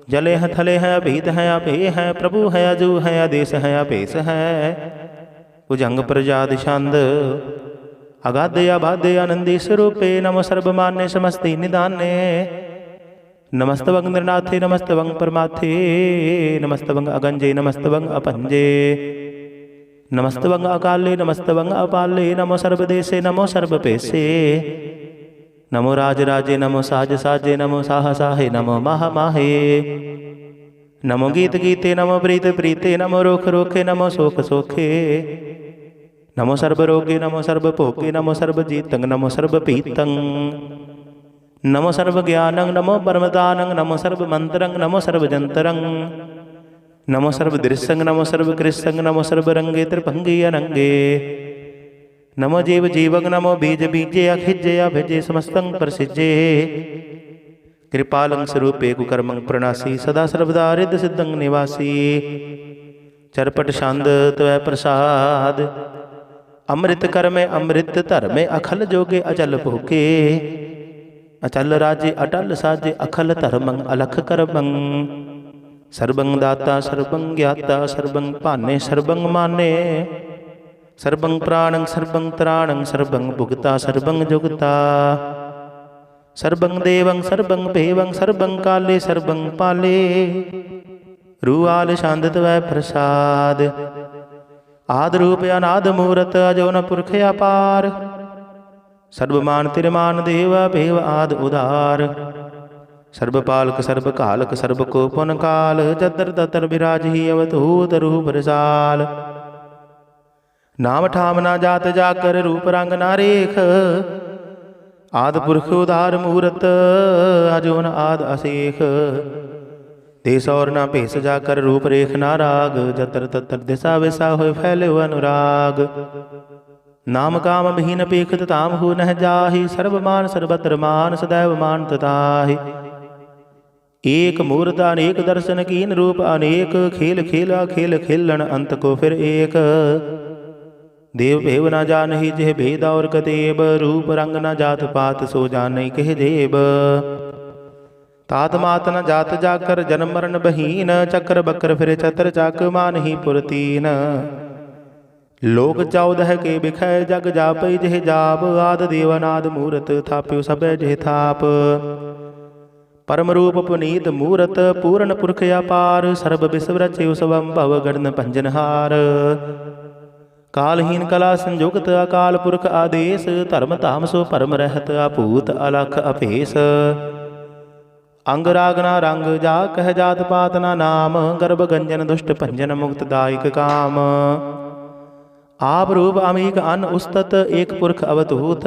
जले है थले है अभीत है अभेय है, प्रभु है अजू है आदेश है अपेश है, भुजंग प्रजाद छंद, अगाधे अबाधे आनंदी स्वरूपे, नमो सर्वमान्य समस्ति निदाने, नमस्तवं नृनाथे नमस्तवं परमाथे, नमस्तवं अगंजे नमस्तवं अपंजे, नमस्तवं अकाले नमस्तवं अपाले, नमो सर्वदेशे नमो सर्वपेशे, नमो राज राजे नमो साज साजे, नमो साह साहे नमो माह माहे, नमो गीत गीते नमो प्रीत प्रीते, नमो रोख रोखे नमो सोख सोखे, नमो सर्वरोगे नमो सर्वभोगे, नमो सर्वजीतं नमो सर्वपीतं, नमो सर्वज्ञानं नमो परमदानं, नमो सर्वमंत्रं नमो सर्वजंतरं, नमो सर्वदृश्यं नमो सर्वकृष्यं, नमो सर्वरंगे त्रिभंगी अनंगे, नमो जीव जीवं नमो बीज बीजे अखिजे अभिजे समस्तं प्रसिजे, कृपालं स्वरूपे कुकर्मं प्रणासी, सदा सर्वदा रिद्ध सिद्धं निवासी, चरपट छंद त्वै प्रसाद, अमृत कर्मे अमृत धर्मे, अखल जोगे अचल भोगे, अचल राजे अटल साजे, अखल धर्मं अलख कर्मं, सर्वं दाता सर्वं ज्ञाता सर्वं पाने सर्वं माने, सर्वं प्राणं सर्वं त्राणं सर्वं भुगता सर्वं जुगता, सर्वं देवं सर्वं भेवं सर्वं काले सर्वं पाले, रूआल छंद त्वै प्रसाद, आद रूप अनाद मूरत अजो न पुरख अपार, सर्वमान तिरमान देव भेव आद उदार, सर्वपालक सर्वकालक सर्वकोपन काल, जतर ततर विराजहि अवधूत रूप रसाल, नाम ठाम ना जात जाकर रूप रंग ना रेख, आद पुरख उदार मूरत अजो न आद असेख, देश और ना भेष जाकर रूप रेख ना राग, जतर ततर दिशा विशा हो फैले अनुराग, नाम काम भीन पेखत ताम हो नह जाहि, सर्वमान सर्वत्र मान सदैव मान तताहि, एक मूर्त अनेक दर्शन कीन रूप अनेक, खेल खेला खेल खेलन अंत को फिर एक, देव भेव न जानहि जेह भेद और कतेब, रूप रंग न जात पात सो जानहि कह देव, तात मात न जात जाकर जन्म मरण बहीन, चक्र बकर फिर चतर चाक मान ही पुरतीन, लोक 14 के बिखै जग जापै जिह जाप, आद देवनाद मूरत थाप्यो सबे जिह थाप। परम रूप पुनीत मूरत पूर्ण पुरख अपार, सर्ब विश्व रचे उसवम भव गणन पंजनहार। कालहीन कला संयुक्त अकाल पुरख आदेश, धर्म धाम सो परम रहत अभूत अलख अभेस। अंग राग ना रंग जा कह जात पात ना नाम, गर्भ गंजन दुष्ट भंजन मुक्त दायक काम। आप रूप अमीक अन उस्तत एक पुरख अवधूत,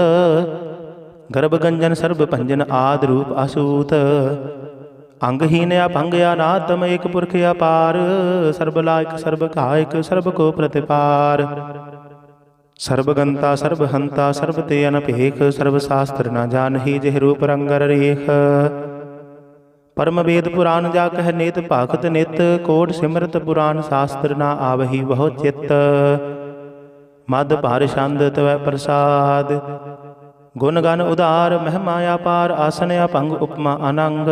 गर्भ गंजन सर्ब भंजन आद रूप असूत। अंगहीन अभंग अनातम एक पुरख अपार, सर्ब लायक सर्ब कायक सर्ब को प्रतिपार। सर्वगंता सर्व हंता सर्व ते अनपेख, सर्व शास्त्र न जानहि जिह रूप रंगर रेख। परम वेद पुराण जा कह नेत भागत नित, कोट सिमरत पुराण शास्त्र ना आवहि बहु चित्त। मद भार छंद तवै प्रसाद, गुण गन उदार महिमा अपार, आसन अभंग उपमा अनंग।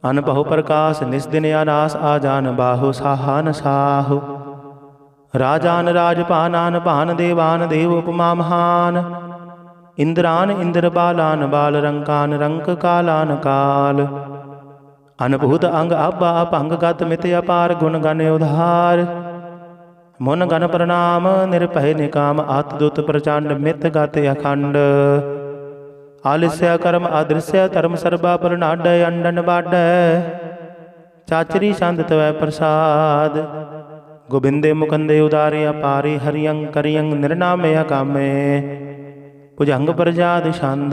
अनबहु प्रकाश निस्दिन अनास, आजान बाहु साहान साहु। राजान राजपानान भान देवान देव उपमा महान, इंद्रान इंद्र बालान बाल रंकान रंक कालान काल। अनभूत अंग आबा अपंग गत मित अपार, गुण गण उधार। मुन गण प्रणाम निरभय निकाम, आत्दुत प्रचंड मित गत अखंड। आलस्य कर्म अदृश्य धर्म सर्बा प्रनाड, अंडन बाड चाचरी छंद तवै प्रसाद। गोबिंदे मुकंदे उदारे अपारे, हरियं करियं निर्नामे अकामे। भुजंग प्रजाद छंद,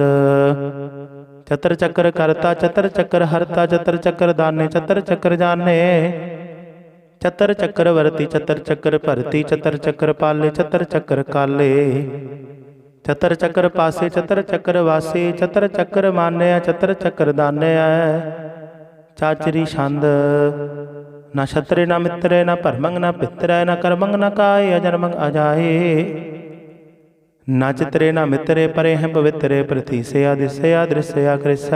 चतर चक्र करता चतर चक्र हरता, चतर चक्र दाने चतर चक्र जाने। चतर चक्रवर्ती चतर चक्र भरती, चतर चक्र पाले चतर चक्र काले। चतर चक्र पासे चतर चक्र वासे, चतर चक्र मान्य चतर चक्र दान्य। चाचरी छंद, न छत्रे न मित्रे न भरमंग न पितरै, न करमंग न काय अजन्मंग अजाए। न चित्रे न मित्रे परे हैं पवित्रे, प्रति से अदृश्य अदृश्य अकृष्य।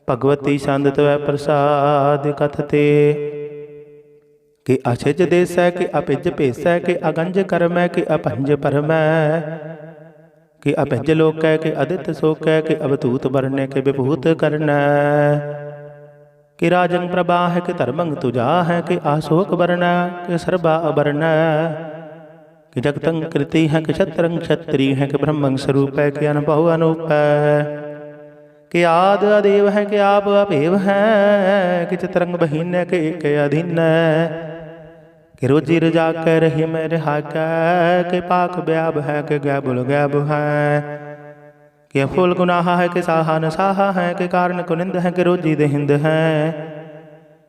भगवती छंद तवै प्रसाद कथते, कि अछिज देस है कि अपिज भेस है, कि अगंज कर्म है कि अपंज परम है। कि अपिज लोक है कि अदित शोक है, कि अवधूत वर्ण है कि विभूत कर्ण है। कि राजंग प्रभा है कि धर्मंग तुजा है, कि आशोक वर्ण है कि सर्वा अवर्ण है। कि जगतंग कृति है कि क्षत्रंग क्षत्रिय है, कि ब्रह्मंग स्वरूप है कि अनुभव अनूप है। कि आद अदेव है कि आप अभेव है, कि चितरंग बहीन है कि एक अधीन है। कि रोजी रजा कह रही मैं रिहा कै, कि पाक ब्याब है कि गैबुल गैब है। कि अफुल गुनाह है कि साहा न साहा है, कि कारण कुनिंद है कि रोजी देहिंद है।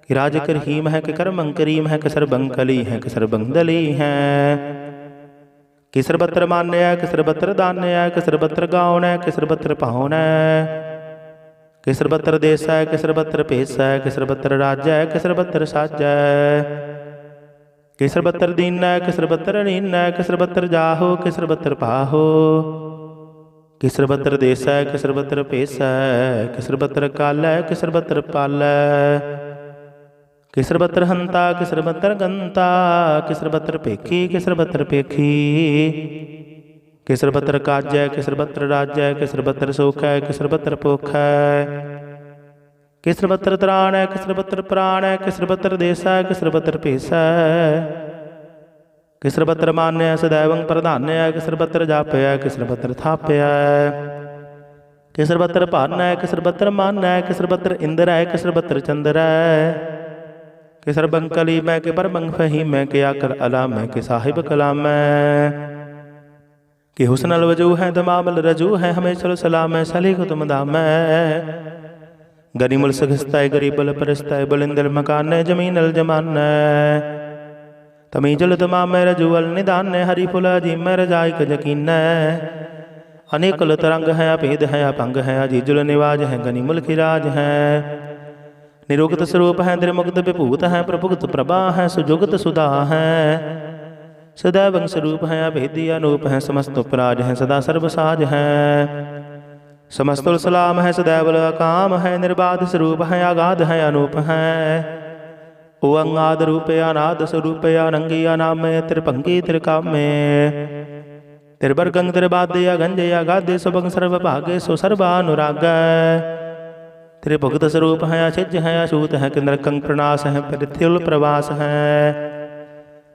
कि राज करहीम है कि करमंग करीम है, कि सरबंग कली है कि सरबंग दली है। कि सरबत्र मान्य है कि सरबत्र दान्य है, कि सरबत्र गाउन है कि सरबत्र पाउन है। कि सरबत्र देश है कि सरबत्र भेस है, कि सरबत्र राज है कि सरबत्र साज है। कि सरबत्र दीन है कि सरबत्र नीन है, कि सरबत्र जाहो कि सरबत्र पाहो। कि सरबत्र देश है कि सरबत्र भेस है, कि सरबत्र काल है कि सरबत्र पाल है। कि सरबत्र हंता कि सरबत्र गंता, कि सरबत्र पेखी कि सरबत्र पेखी। कि सरबत्र काज है कि सरबत्र राज है, कि सरबत्र सुख है कि सरबत्र पोख है। कि सरबत्र त्राण है कि सरबत्र प्राण है, कि सरबत्र देश है कि सरबत्र भेस है। कि सरबत्र मान्य है सदैवं प्रधान्य है, कि सरबत्र जाप्य है कि सरबत्र थाप्य है। कि सरबत्र भान है कि सरबत्र मान है, कि सरबत्र इंद्र है कि सरबत्र चंद्र है। कि सरबंग कली मैं कि परमंग फहीम मैं, कि आकर अला मैं कि साहिब कलाम है। कि हुस्नल वजू है दमामल रजू है, हमेशल सलाम है सली कुतुम दाम है। गरीमुल सखस्ताय गरीबल परस्ताय, बलिंदल मकान है जमीनल जमान है। तमीजल तमाम है रजुअल निदान है, हरि फुल अजीम में रजाई क यकीन है। अनेकल तरंग है अभेद है अपंग है, अजीजुल निवाज है गनीमुल खिराज है। निरुक्त स्वरूप है त्रिमुक्त विभूत है, प्रभुक्त प्रभा है सुजुगत सुधा है। सदैवं स्वरूप है अभेदी अनूप है, समस्त उपराज है सदा सर्वसाज है। समस्तुल सलाम है सदैवल काम है, निर्बाध स्वरूप है अगाध है अनूप है। ओअं आद रूपे अनाद स्वरूपे अनंगी अनामे त्रिभंगी त्रिकामे त्रिवर्गं त्रिबादय गंजय गादे सुभंग सर्व भागे सुसर्वानुराग त्रिभुक्त स्वरूप है अचिज है अछूत है कि नरकं प्रणाश है प्रत्युल प्रवास है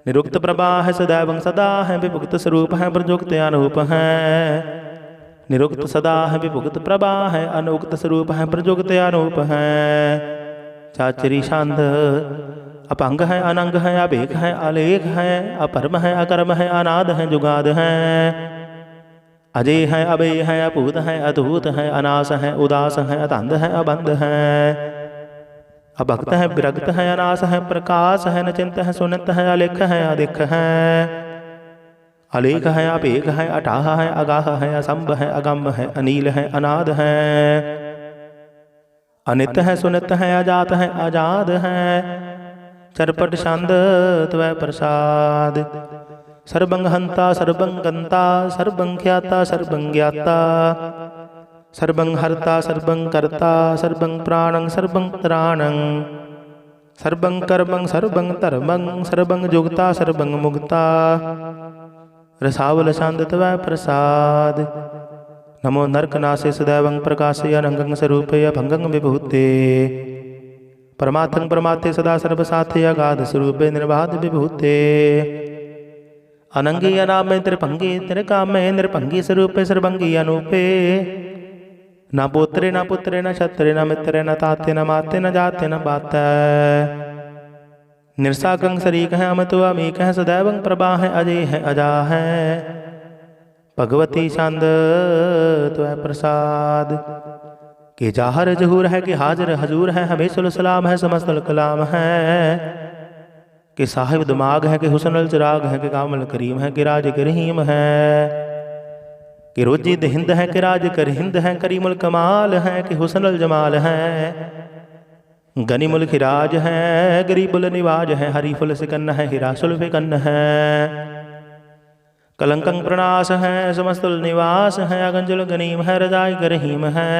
निरुक्त प्रभा है सदैव सदा है विभुक्त स्वरूप है प्रजुक्त अनूप है निरुक्त सदा है विभुक्त प्रभा है अनुक्त स्वरूप है प्रजुक्त अनूप है चाचरी छंद अपंग है अनंग है अभेक है अलेख है अपरम है अकर्म है अनाद है जुगाद है अजय है अभय है अपूत है अतूत है अनास है उदास है अतंध है अबंध है अभक्त है विरक्त है अनास है प्रकाश है नचिंत है सुनित है अलेख है अधिक है अलेख है अपेक है अटाह है अगाह है असंभ है अगम है अनील है अनाद है अनित है सुनित है अजात है आजाद है चरपट छंद त्वै प्रसाद सर्वं हंता सर्वं गंता सर्वं ख्याता सर्वं ज्ञाता सर्वं हर्ता सर्वं कर्ता सर्वं प्राणं सर्वं त्राणं सर्वं कर्मं सर्वं धर्मं सर्वं जुगता सर्वं मुक्ता रसावल छंद त्वै प्रसाद नमो नरकनासे सदैवं प्रकाशे अनंगं स्वरूपे अभंगं विभूते परमात्मं परमात्ते सदा सर्वसाथे अगाध स्वरूपे निर्बाध विभूते अनंगी अनामे त्रिभंगी त्रिकामे निर्भंगी स्वरूपे सर्वंगी अनूपे न पुत्रे न पुत्रे न क्षत्रे न मित्रे न ताते न माते न जाते न बाते निरसाकं शरीक है अमतो अमीक है सदैवं प्रभा है अजय है अजा है भगवती छंद त्वै प्रसाद कि जाहर जहूर है कि हाजिर हजूर है हमेशुल सलाम है समस्तुल कलाम है कि साहिब दिमाग है कि हुसनुल चिराग है कि कामल करीम है कि राज करीम है कि रोजी दहिंद है कि राज करहिंद है करीमुल कमाल है कि हुसनुल जमाल है गनीमुल खिराज है गरीबुल निवाज है हरीफुल सिकन्न है हिरासुल फिकन्न है कलंकं प्रणाश है समस्तुल निवास है अगंजुल गनीम है रजाई करहीम है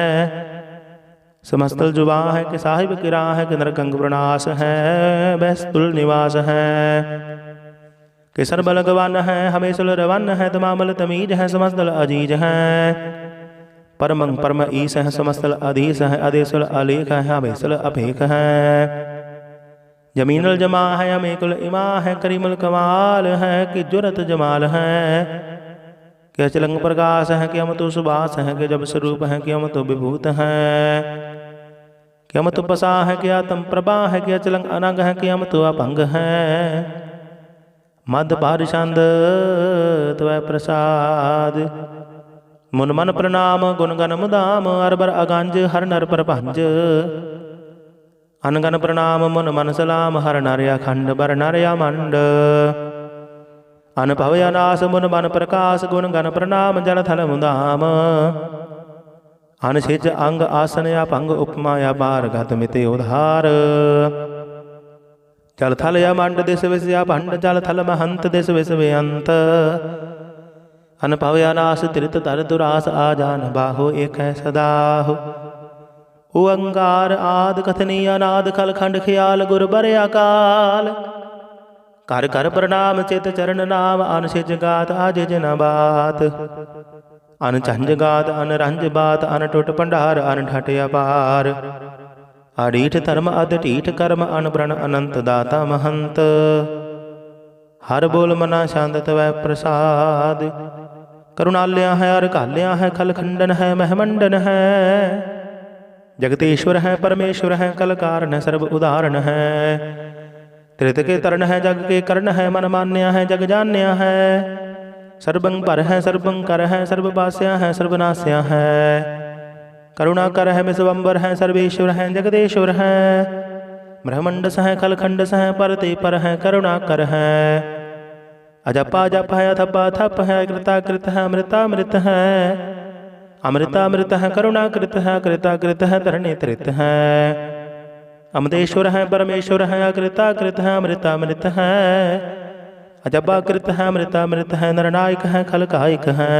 समस्तुल जुबा है कि साहिब किरा है कि नरकंग प्रणाश है बैस्तुल निवास है कि सरबलगवान है हमेशुल रवन है तमामल तमीज है समस्तुल अजीज है परमं परम ईस है समस्तुल अधीस है अदेशुल अलेख है हमेशुल अपेख है जमीनुल जमा है अमेकुल इमा है करीमुल कमाल है कि जुरत जमाल है कि अचलंग प्रकाश है कि अमतो सुबास है कि जब स्वरूप है कि अमतो विभूत है कि अमतो पसा है कि आत्म प्रभा है कि अचलंग अनंग है कि अमतो अपंग है मद पारिषंद त्वै प्रसाद मुन मन प्रणाम गुण गण मुदाम अरबर अगंज हर नर प्रपंज अनगन प्रणाम मुन मन सलाम हर नरया खंड बर नरया मंड अनभव अनास मुन मन प्रकाश गुण गण प्रणाम जल थल मुदाम अनछिज अंग आसन या भंग उपमा या बार गत मिते उधार जल थल या मंड दिस विस या भंड जल थल महंत दिस विस बेअंत अनभव अनास त्रित तर दुरास आजान बाहो एक है सदाहो ओंकार आद कथनी अनाद खल खंड ख्याल गुर बर अकाल कर कर प्रणाम चित चरण नाम अनसिज गात आजिज न बात अन चंज गात अन रंज बात अन टुट भंडार अन ठट अपार अडीठ धर्म अध टीठ कर्म अन ब्रण अनंत दाता महंत हर बोल मना शांत त्वै प्रसाद करुणाल्या है और काल्या है खल खंडन है महमंडन है जगतीश्वर है परमेश्वर है कल कारण है सर्व उदाहरण है त्रित के तरण है जग के कर्ण है मन मान्या है जग जान्या है सर्वं पर है सर्वं कर है सर्वपास्या है सर्वनाश्या है करुणा कर है विश्वम्बर है सर्वेश्वर है जगदेश्वर है ब्रह्मंड है खलखंड है परते पर है करुणा कर है अजपा जप है अथपा थप है कृता कृत है अमृतामृत है अमृतामृत है करुणाकृत है कृताकृत है धरणी त्रित है अमृतेश्वर है परमेश्वर है अकृताकृत है अमृतामृत है अजपाकृत है अमृतामृत है नरनायक है खलकायक है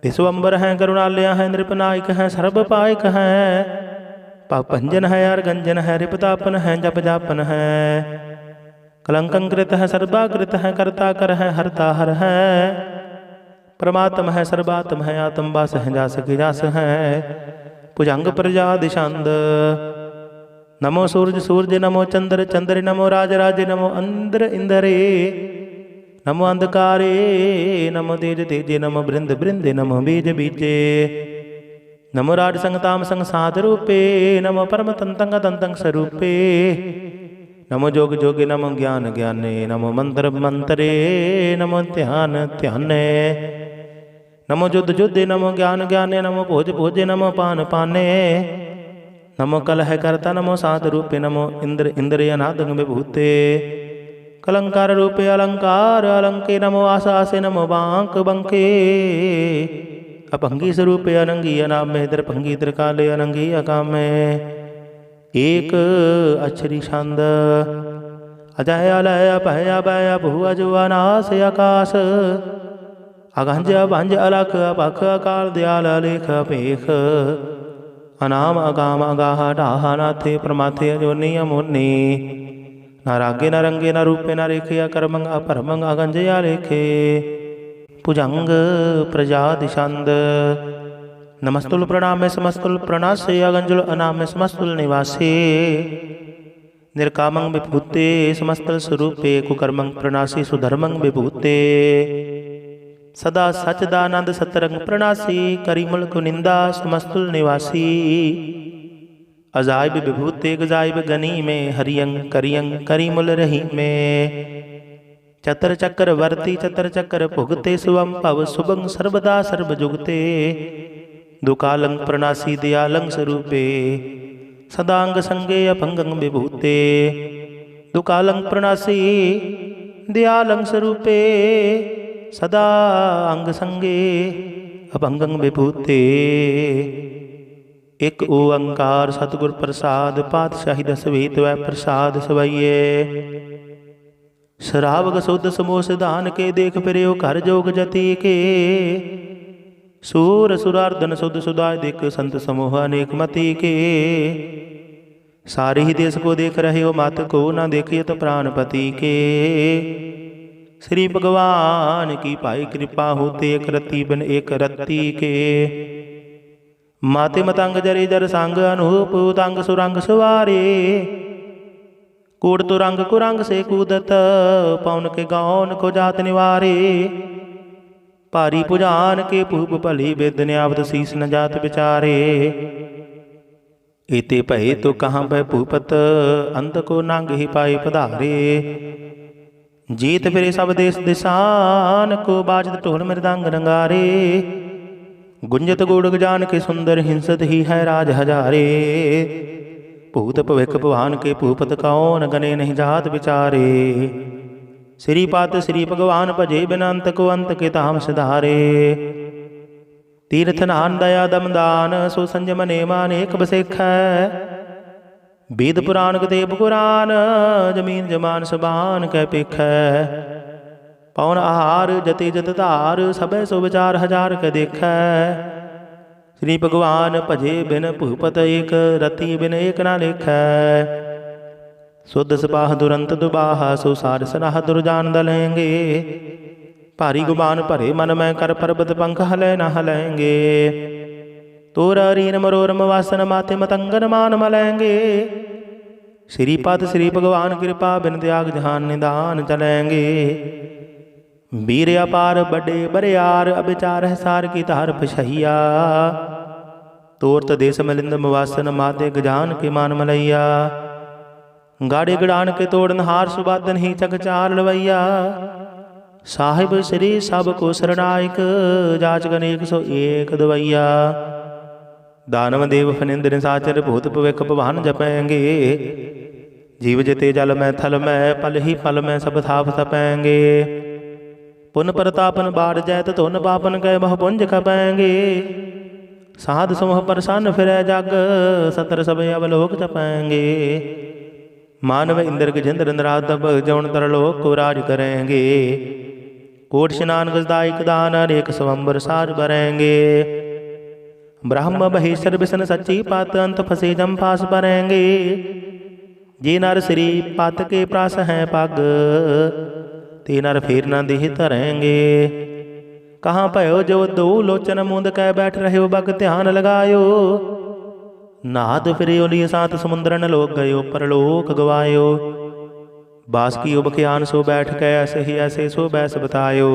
विश्वम्बर है करुणालय है नृपनायक है सर्वपायक है भंजन है यार गंजन है रिपतापन है जप जापन है कलंकं कृत है सर्वाकृत है करता कर है हरता हर है परमात्म है सर्वात्म है आत्म बास है जास की जास है भुजंग प्रजा दिशांद नमो सूरज सूर्य नमो चंद्र चंद्र नमो राज राज नमो अंद्र इंद्रे नमो अंधकारे नमो तेज तेजे नमो बृंद बृंदे नमो बीज बीजे नमो राज संगताम संग साध रूपे नमो परम तंतंग तंतंग स्वरूपे नमो जोग जोगे नमो ज्ञान ज्ञाने नमो मंत्र मंत्रे नमो ध्यान ध्याने नमो युद्ध युद्धे नमो ज्ञान ज्ञाने नमो भोज भोजे नमो पान पाने नमो कलह करता नमो साध रूपे नमो इंद्र इंद्रिय अनादंग विभूते कलंकार रूपे अलंकार अलंके नमो आसासे नमो बांक बंके अपंगी स्वरूपे अनंगी अनामे द्रपंगी त्रिकाले अनंगी अकामे एक अक्षरी छंद अजय अलय भय भय भू अजु अनास आकाश अगंज भंज अलख अपख अकाल दयाल लेख पेख अनाम अगाम अगाह डाह नाथे प्रमाथे अजोनी अमोनी न रागे न रंगे न रूपे न रेखे अकर्मंग अपरमंग अगंजया लेखे भुजंग प्रजा दिशांद नमस्तुल प्रणामे समस्तुल प्रणासे अगंजुल अनामे समस्तुल निवासे निर्कामंग विभूते समस्तल स्वरूपे कुकर्मंग प्रणासी सुधर्मंग विभूते सदा सचदानंद सतरंग प्रणासी करीमुल कुनिंदा समस्तुल निवासी अजायब विभूते गजायब गनी में हरियंग करियंग करीमुल रही में चतर चक्र वर्ती चतर चक्र भुगते सुवम भव सुभंग सर्वदा सर्वजुगते दुकालंग प्रणासी दयालंग स्वरूपे सदांग संगे अभंगंग विभूते दुकालंग प्रणासी दयालंग स्वरूपे सदा अंग संगे अभंगंग विभूते एक ओंकार सतगुर प्रसाद पातशाही दसवेत वै प्रसाद सवैये शरावग शुद्ध समोह सिधान के देख फिरे घर जोग जति के सूर सुरार्दन सुध सुधाय देख संत समूह अनेक मति के सारे ही देश को देख रहे हो मात को न देखिए तो प्राणपति के श्री भगवान की पाई कृपा होते एक रत्ती बन एक रत्ती के माते मतंग जरे जर सांग अनूप तांग सुरंग सवारे कूड़ तुरंग कुरंग से कूदत पौन के गौन को जात निवारे भारी पुजान के भूप भली बिद न्यावत शीस न जात विचारे एते भय तो कहाँ भय भूपत अंत को नंग ही पाए पधारे जीत फिरे सब देश दिशान को बाजत ढोल मृदंग रंगारे गुंजत गुड़ जान के सुंदर हिंसत ही है राज हजारे भूत भविक भवान के भूपत कौन गने नहीं जात विचारे श्रीपात श्री भगवान भजे बिना अंत को अंत के ताम सिधारे तीर्थ नान दया दमदान सो संजम ने मानेक बसेख वेद पुराण देव कुरान जमीन जमान सबान कै पेख पवन आहार जते जत धार सब सो विचार हजार कै देख श्री भगवान भजे बिन भूपत एक रति बिन एक ना लेख शुद्ध सपाह दुरंत दुबाह सो सार सनाह दुर्जान दलेंगे भारी गुमान भरे मन में कर पर्वत पंख हले न हलेंगे तोर रीन मरोरम वासन माते मतंगन मान मलेंगे श्रीपाद श्री भगवान कृपा बिन त्याग जहान निदान चलेंगे वीर अपार बड़े बरियार अभिचार है सार की तार पछैया तोरत देश मलिंद वासन माते गजान के मान मलैया गाड़े गड़ान के तोड़न हार सुबादन ही चक चार लवैया साहिब श्री सब को शरणायक जाच गन 101 दवैया दानव देव फनिंद्र साचर भूत पविक भवान जपेंगे जीव जते जल में थल में पल ही फल में सब थाप थपेंगे पुन प्रतापन बाढ़ जैत तुन पापन कै बहु पुंज खपेंगे साध समूह प्रसन्न फिरै जग सतर सब अवलोक जपेंगे मानव इंद्र के जिंद्र नराधब जौन तरलोक को राज करेंगे कोट स्नान गजदायक दान अनेक स्वंबर साज भरेंगे ब्रह्म महेश्वर बिसन सच्ची पत अंत फसे जम फास परेंगे। जे नर श्री पत के प्रास हैं पग, ते नर फेर न देह धरेंगे। कहाँ भयो जो दो लोचन मूंद कै बैठ रहे हो बग ध्यान लगायो। नाद फिरे उलिय सात समुद्रन लोक गयो परलोक गवायो। बास की उबख्यान सो बैठ कै ऐसे ही ऐसे सो बैस बतायो।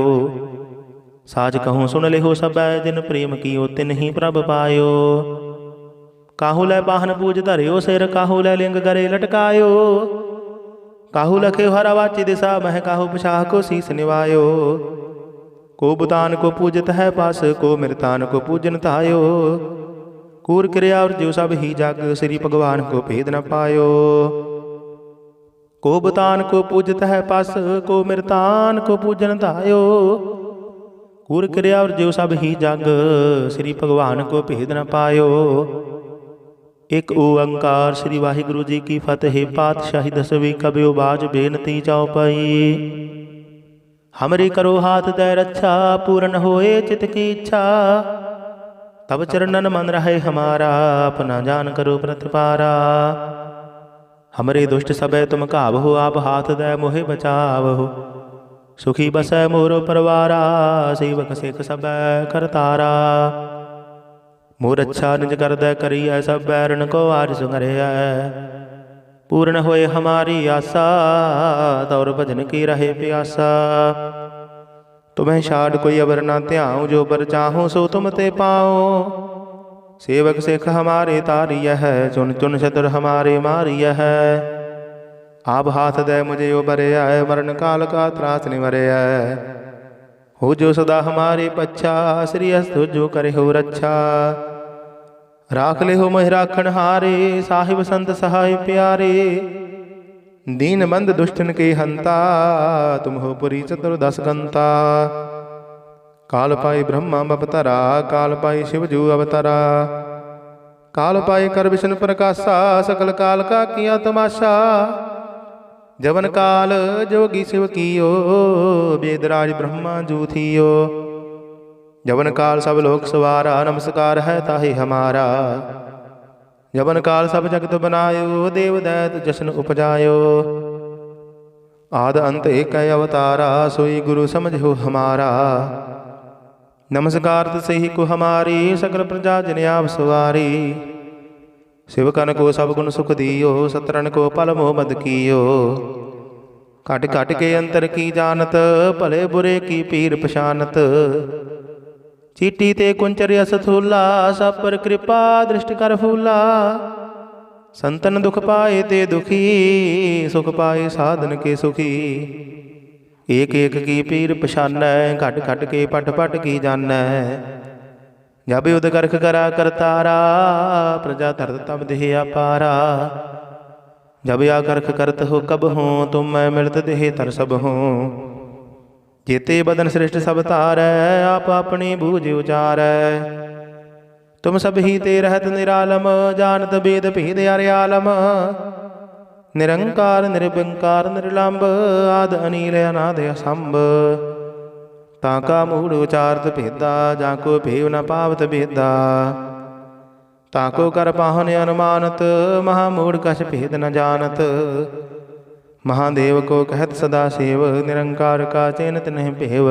साज कहूँ सुन ले हो सब जिन प्रेम कियो तिन ही प्रभ पायो। काहू लै बाहन पूज धरियो सिर, काहू लै लिंग गरे लटकायो। काहू लखे हरा वाची दिशा मह, काहू पछाह को शीस निवायो। को बुतान को पूजत है पास, को मृतान को पूजन तायो। कूर क्रिया और जो सब ही जग, श्री भगवान को भेद न पायो। को बुतान को पूजत है पास, को मृतान को पूजन तायो। कूर क्रिया और जो सब ही जग, श्री भगवान को भेद न पायो। एक ओंकार श्री वाहिगुरु जी की फतेह। पातशाही दसवीं कबियो बाज बेनती चौपाई। हमरी करो हाथ दे रक्षा, पूर्ण होए चित की इच्छा। तब चरणन मन रहे हमारा, अपना जान करो प्रतिपारा। हमरे दुष्ट सबे तुम काबहो, आप हाथ दे मोहे बचावहो। सुखी बसै मोरो परवारा, सेवक सिख सबे करतारा। मोर अच्छा निज कर दे करिय, सब बैरन को आज सुंगरिय। पूर्ण होए हमारी आशा, दौर भजन की रहे प्यासा। तुम्हें छाड़ कोई अबर ना त्याऊँ, जो बर चाहूँ सो तुम ते पाओ। सेवक सिख हमारे तारिय है, चुन चुन शत्रु हमारे मारिय है। आप हाथ दे मुझे ओ बरे है, मरण काल का त्रास निवरे है। हो जो सदा हमारे पच्छा, श्री हस्त जो करे हो रक्षा। राख ले हो मोहि राखण हारे, साहिब संत सहाय प्यारे। दीन बंद दुष्टन के हंता, तुम हो पुरी चतुर्दश गंता। काल पाई ब्रह्मा बपतरा, काल पाई शिव जू अवतरा। काल पाई कर विष्णु प्रकाशा, सकल काल का किया तमाशा। जवन काल जोगी शिव कियो, वेदराज ब्रह्मा जू थियो। जवन काल सब लोक सवारा, नमस्कार है ताहि हमारा। जवन काल सब जगत बनायो, देव दैत जशन उपजायो। आद अंत एक अवतारा, सोई गुरु समझो हमारा। नमस्कार से ही को हमारी, सकल प्रजा जन आप सवारी। शिवकन को सब गुण सुख दियो, सतरन को पल मोह मद कियो। कट कट के अंतर की जानत, भले बुरे की पीर पछानत। चीटी ते कुंचर अस थूला, सब पर कृपा दृष्टि कर फूला। संतन दुख पाए ते दुखी, सुख पाए साधन के सुखी। एक एक की पीर पछानै, घट घट के पट पट की जानै। जब युद्ध करख करा करतारा, प्रजा धरत तब देह अपारा। जब या करख करत हो कब हो, तुम मैं मिलत देह तर सब हो। जेते बदन श्रेष्ठ सब तारै, आप अपनी बूझ उचारै। तुम सब ही ते रहत निरालम, जानत वेद भेद अर्यालम। निरंकार निर्विकार निर्लंब, आद अनील अनाद असंभ। ताका मूढ़ उचारत भेदा, जाको भेव न पावत भेदा। ताको कर पाहन अनुमानत, महामूढ़ कछ भेद न जानत। महादेव को कहत सदा सेव, निरंकार का चैनत नहीं भेव।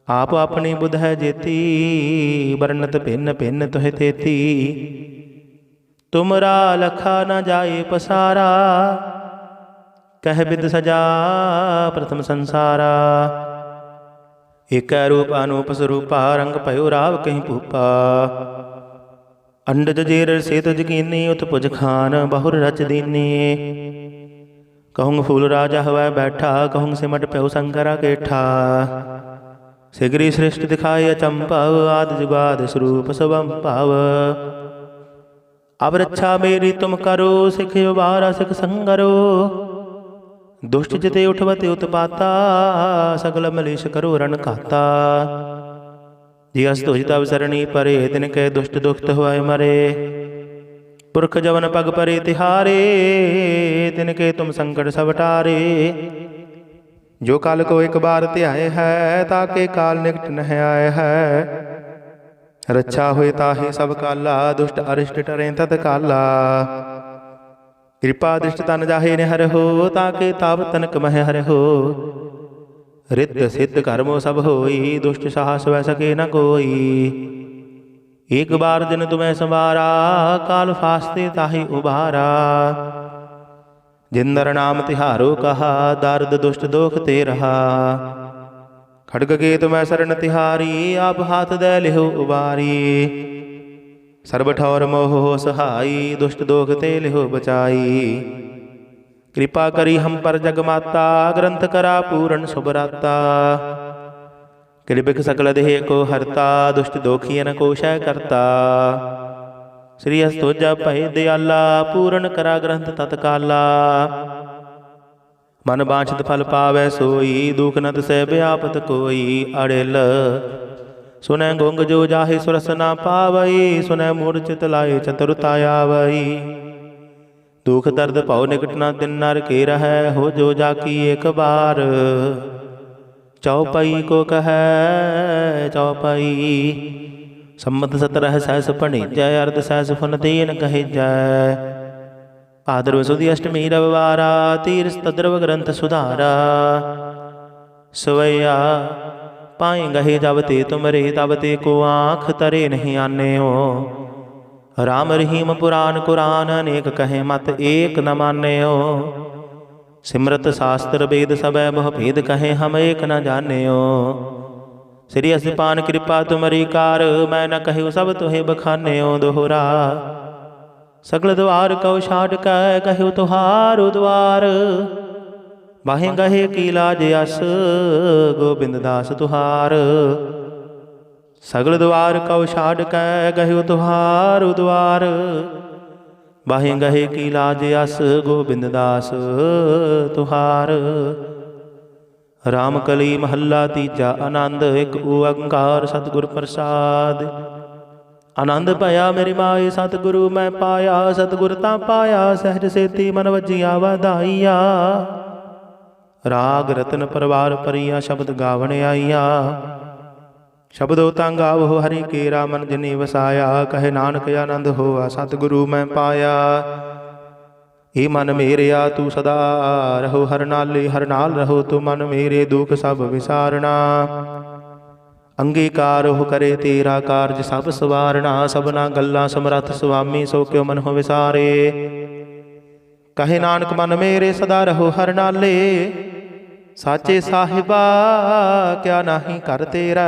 आप अपनी बुध है जेती, वर्णत भिन्न भिन्न तुह तेती। तुमरा लखा न जाए पसारा, कह बिद सजा प्रथम संसारा। एक रूप अनूप स्वरूपा, रंग पयो राव कहीं भूपा। अंडज जेर से तुझ कीनी, उत पुज खान बहुर रच दीनी। कहूँ फूल राजा हवै बैठा, कहूँ सिमट प्यो शंकरा केठा। सिगरी श्रेष्ठ दिखाए अचंपव, आदि जुगाद स्वरूप सबम पाव। अब रक्षा मेरी तुम करो, सिख युवारा सिख संगरो। दुष्ट जिते उठवते उत्पाता, सगल मलेश करो रण खाता। जी अस तुझ तब सरणी परे, तिनके दुष्ट दुखत हुए मरे। पुरख जवन पग परे तिहारे, तिनके तुम संकट सब टारे। जो काल को एक बार त्याए है, ताके काल निकट न आए है। रच्छा होए ताहे सब काला, दुष्ट अरिष्ट टरें तत्काला। कृपा दृष्ट तन जाहे निहर हो, ताके ताप तनक मह हर हो। रिद्ध सिद्ध कर्मो सब होई, दुष्ट साहस वै सके न कोई। एक बार दिन तुम्हें संवारा, काल फास्ते ताहि उबारा। जिंदर नाम तिहारो कहा, दारद दुष्ट दोख ते रहा। खड्ग के तुम्हें शरण तिहारी, आप हाथ दे लिहो उबारी। सर्ब ठौर मोह हो सहाई, दुष्ट दोख ते लिहो बचाई। कृपा करी हम पर जगमाता, ग्रंथ करा पूरन सुभराता। कृपिक सकल देह को हरता, दुष्ट दोखियन को शय करता। श्री अस्तोजा भय दयाला, पूरन करा ग्रंथ तत्काला। मन बांछित फल पावै सोई, दुख न तिसै व्यापत कोई। अड़िल सुनै गुंग जो जाहि सुरस ना पावई, सुनै मूर्छित लाए चतुरता आवई। दुख दर्द पाओ निकट न दिन नर के रहै, हो जो जाकी एक बार। चौपाई को कह चौपाई, सम्मत 17 सहस भणिजै, अर्ध सहस फन दीन कहे जय। भाद्रव सुदी अष्टमी रविवारा, तीर तद्रव ग्रंथ सुधारा। सवैया पाए गहे जब ते तुमरे, तब ते को आँख तरे नहीं आने हो। राम रहीम पुराण कुरान, अनेक कहे मत एक न माने हो। सिमरत शास्त्र वेद सबै मोह भेद, कहे हम एक न जाने हो। श्री असपान कृपा तुमरी कार, मैं न कहूँ सब तुहे बखाने हो। दोहरा सगल द्वार कौ छाड़ कै, कहु तुहारो द्वार। बाहें गहे की लाज अस, गोबिंद दास तुहार। सगल द्वार कौ छाड़ कै, कहु तुहारो द्वार। बाहें गहे की लाज अस, गोबिंद दास तुहार। राम कली महला तीजा आनंद, एक ओंकार सतगुर प्रसाद। आनंद पाया मेरी माए सतगुरु मैं पाया, सतगुर ता पाया सहज सेती मन वजिया वधाइया। राग रतन परवार परिया, शब्द गावण आईया। शब्दो तां गावो हरि केरा, मन जनी वसाया। कहे नानक आनंद होआ, सतगुरु मैं पाया। हे मन मेरिया तू सदा रहो हर नाले, हर नाल रहो तू मन मेरे, दुख सब विसारना। अंगीकार हो करे तेरा कारज सब सवारना। सबना गल्ला समरथ स्वामी, सो क्यों मन हो विसारे। कहे नानक मन मेरे सदा रहो हर नाले। साचे साहिबा क्या नाही कर तेरा,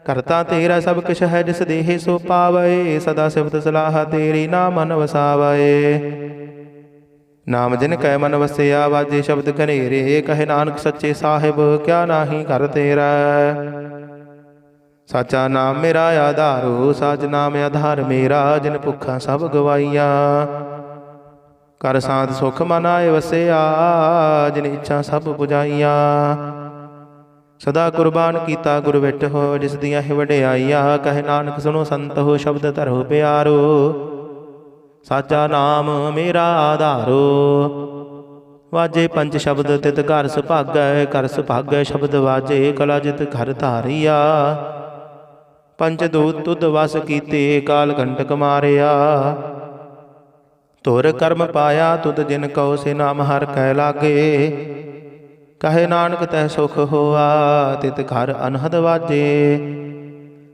करता तेरा सब किश है जिस देह सो पावे। सदा सिफत सलाह तेरी ना मन वसावे। नाम जिन कै मन वसिया, वाजे शब्द कनेरे। कहे नानक सच्चे साहिब क्या नाही कर तेरा। साचा नाम मेरा आधारो, साच नाम आधार मेरा। जिन भुखा सब गवाइया, कर साध सुख मन आए वसिया। जिन इच्छा सब पुजाइया, सदा कुर्बान कीता गुर विट हो। जिस दियां ही वडियाइया, कहे नानक सुनो संत हो, शब्द धरो प्यारो। साचा नाम मेरा आधारो। वाजे पंच शब्द तित घर सुभागै, कर सुभागै शब्द वाजे। कला जित घर धारिया, पंच दूत तुद वस कीते। काल कंटक मारिया, तुर कर्म पाया तुद जिन कौ। से नाम हर कै लागे, कहे नानक तह सुख होआ। तित घर अनहद वाजे,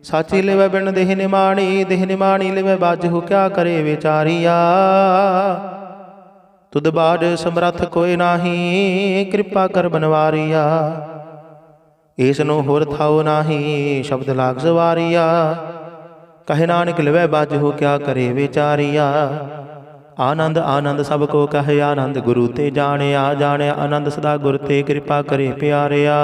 साची लिवै बिन देह निमाणी। देह निमाणी लिवै बाजहु, क्या करे विचारिया। तुद बाड समरथ कोई नाही, कृपा कर बनवारिया। ईसनो होर थाओ नाही, शब्द लाग सवारिया। कहे नानक लिवै बाजहु, क्या करे विचारिया। आनंद आनंद सबको कहे आनंद, गुरु ते जानिया। जाने आनंद सदा गुर ते, कृपा करे प्यारिया।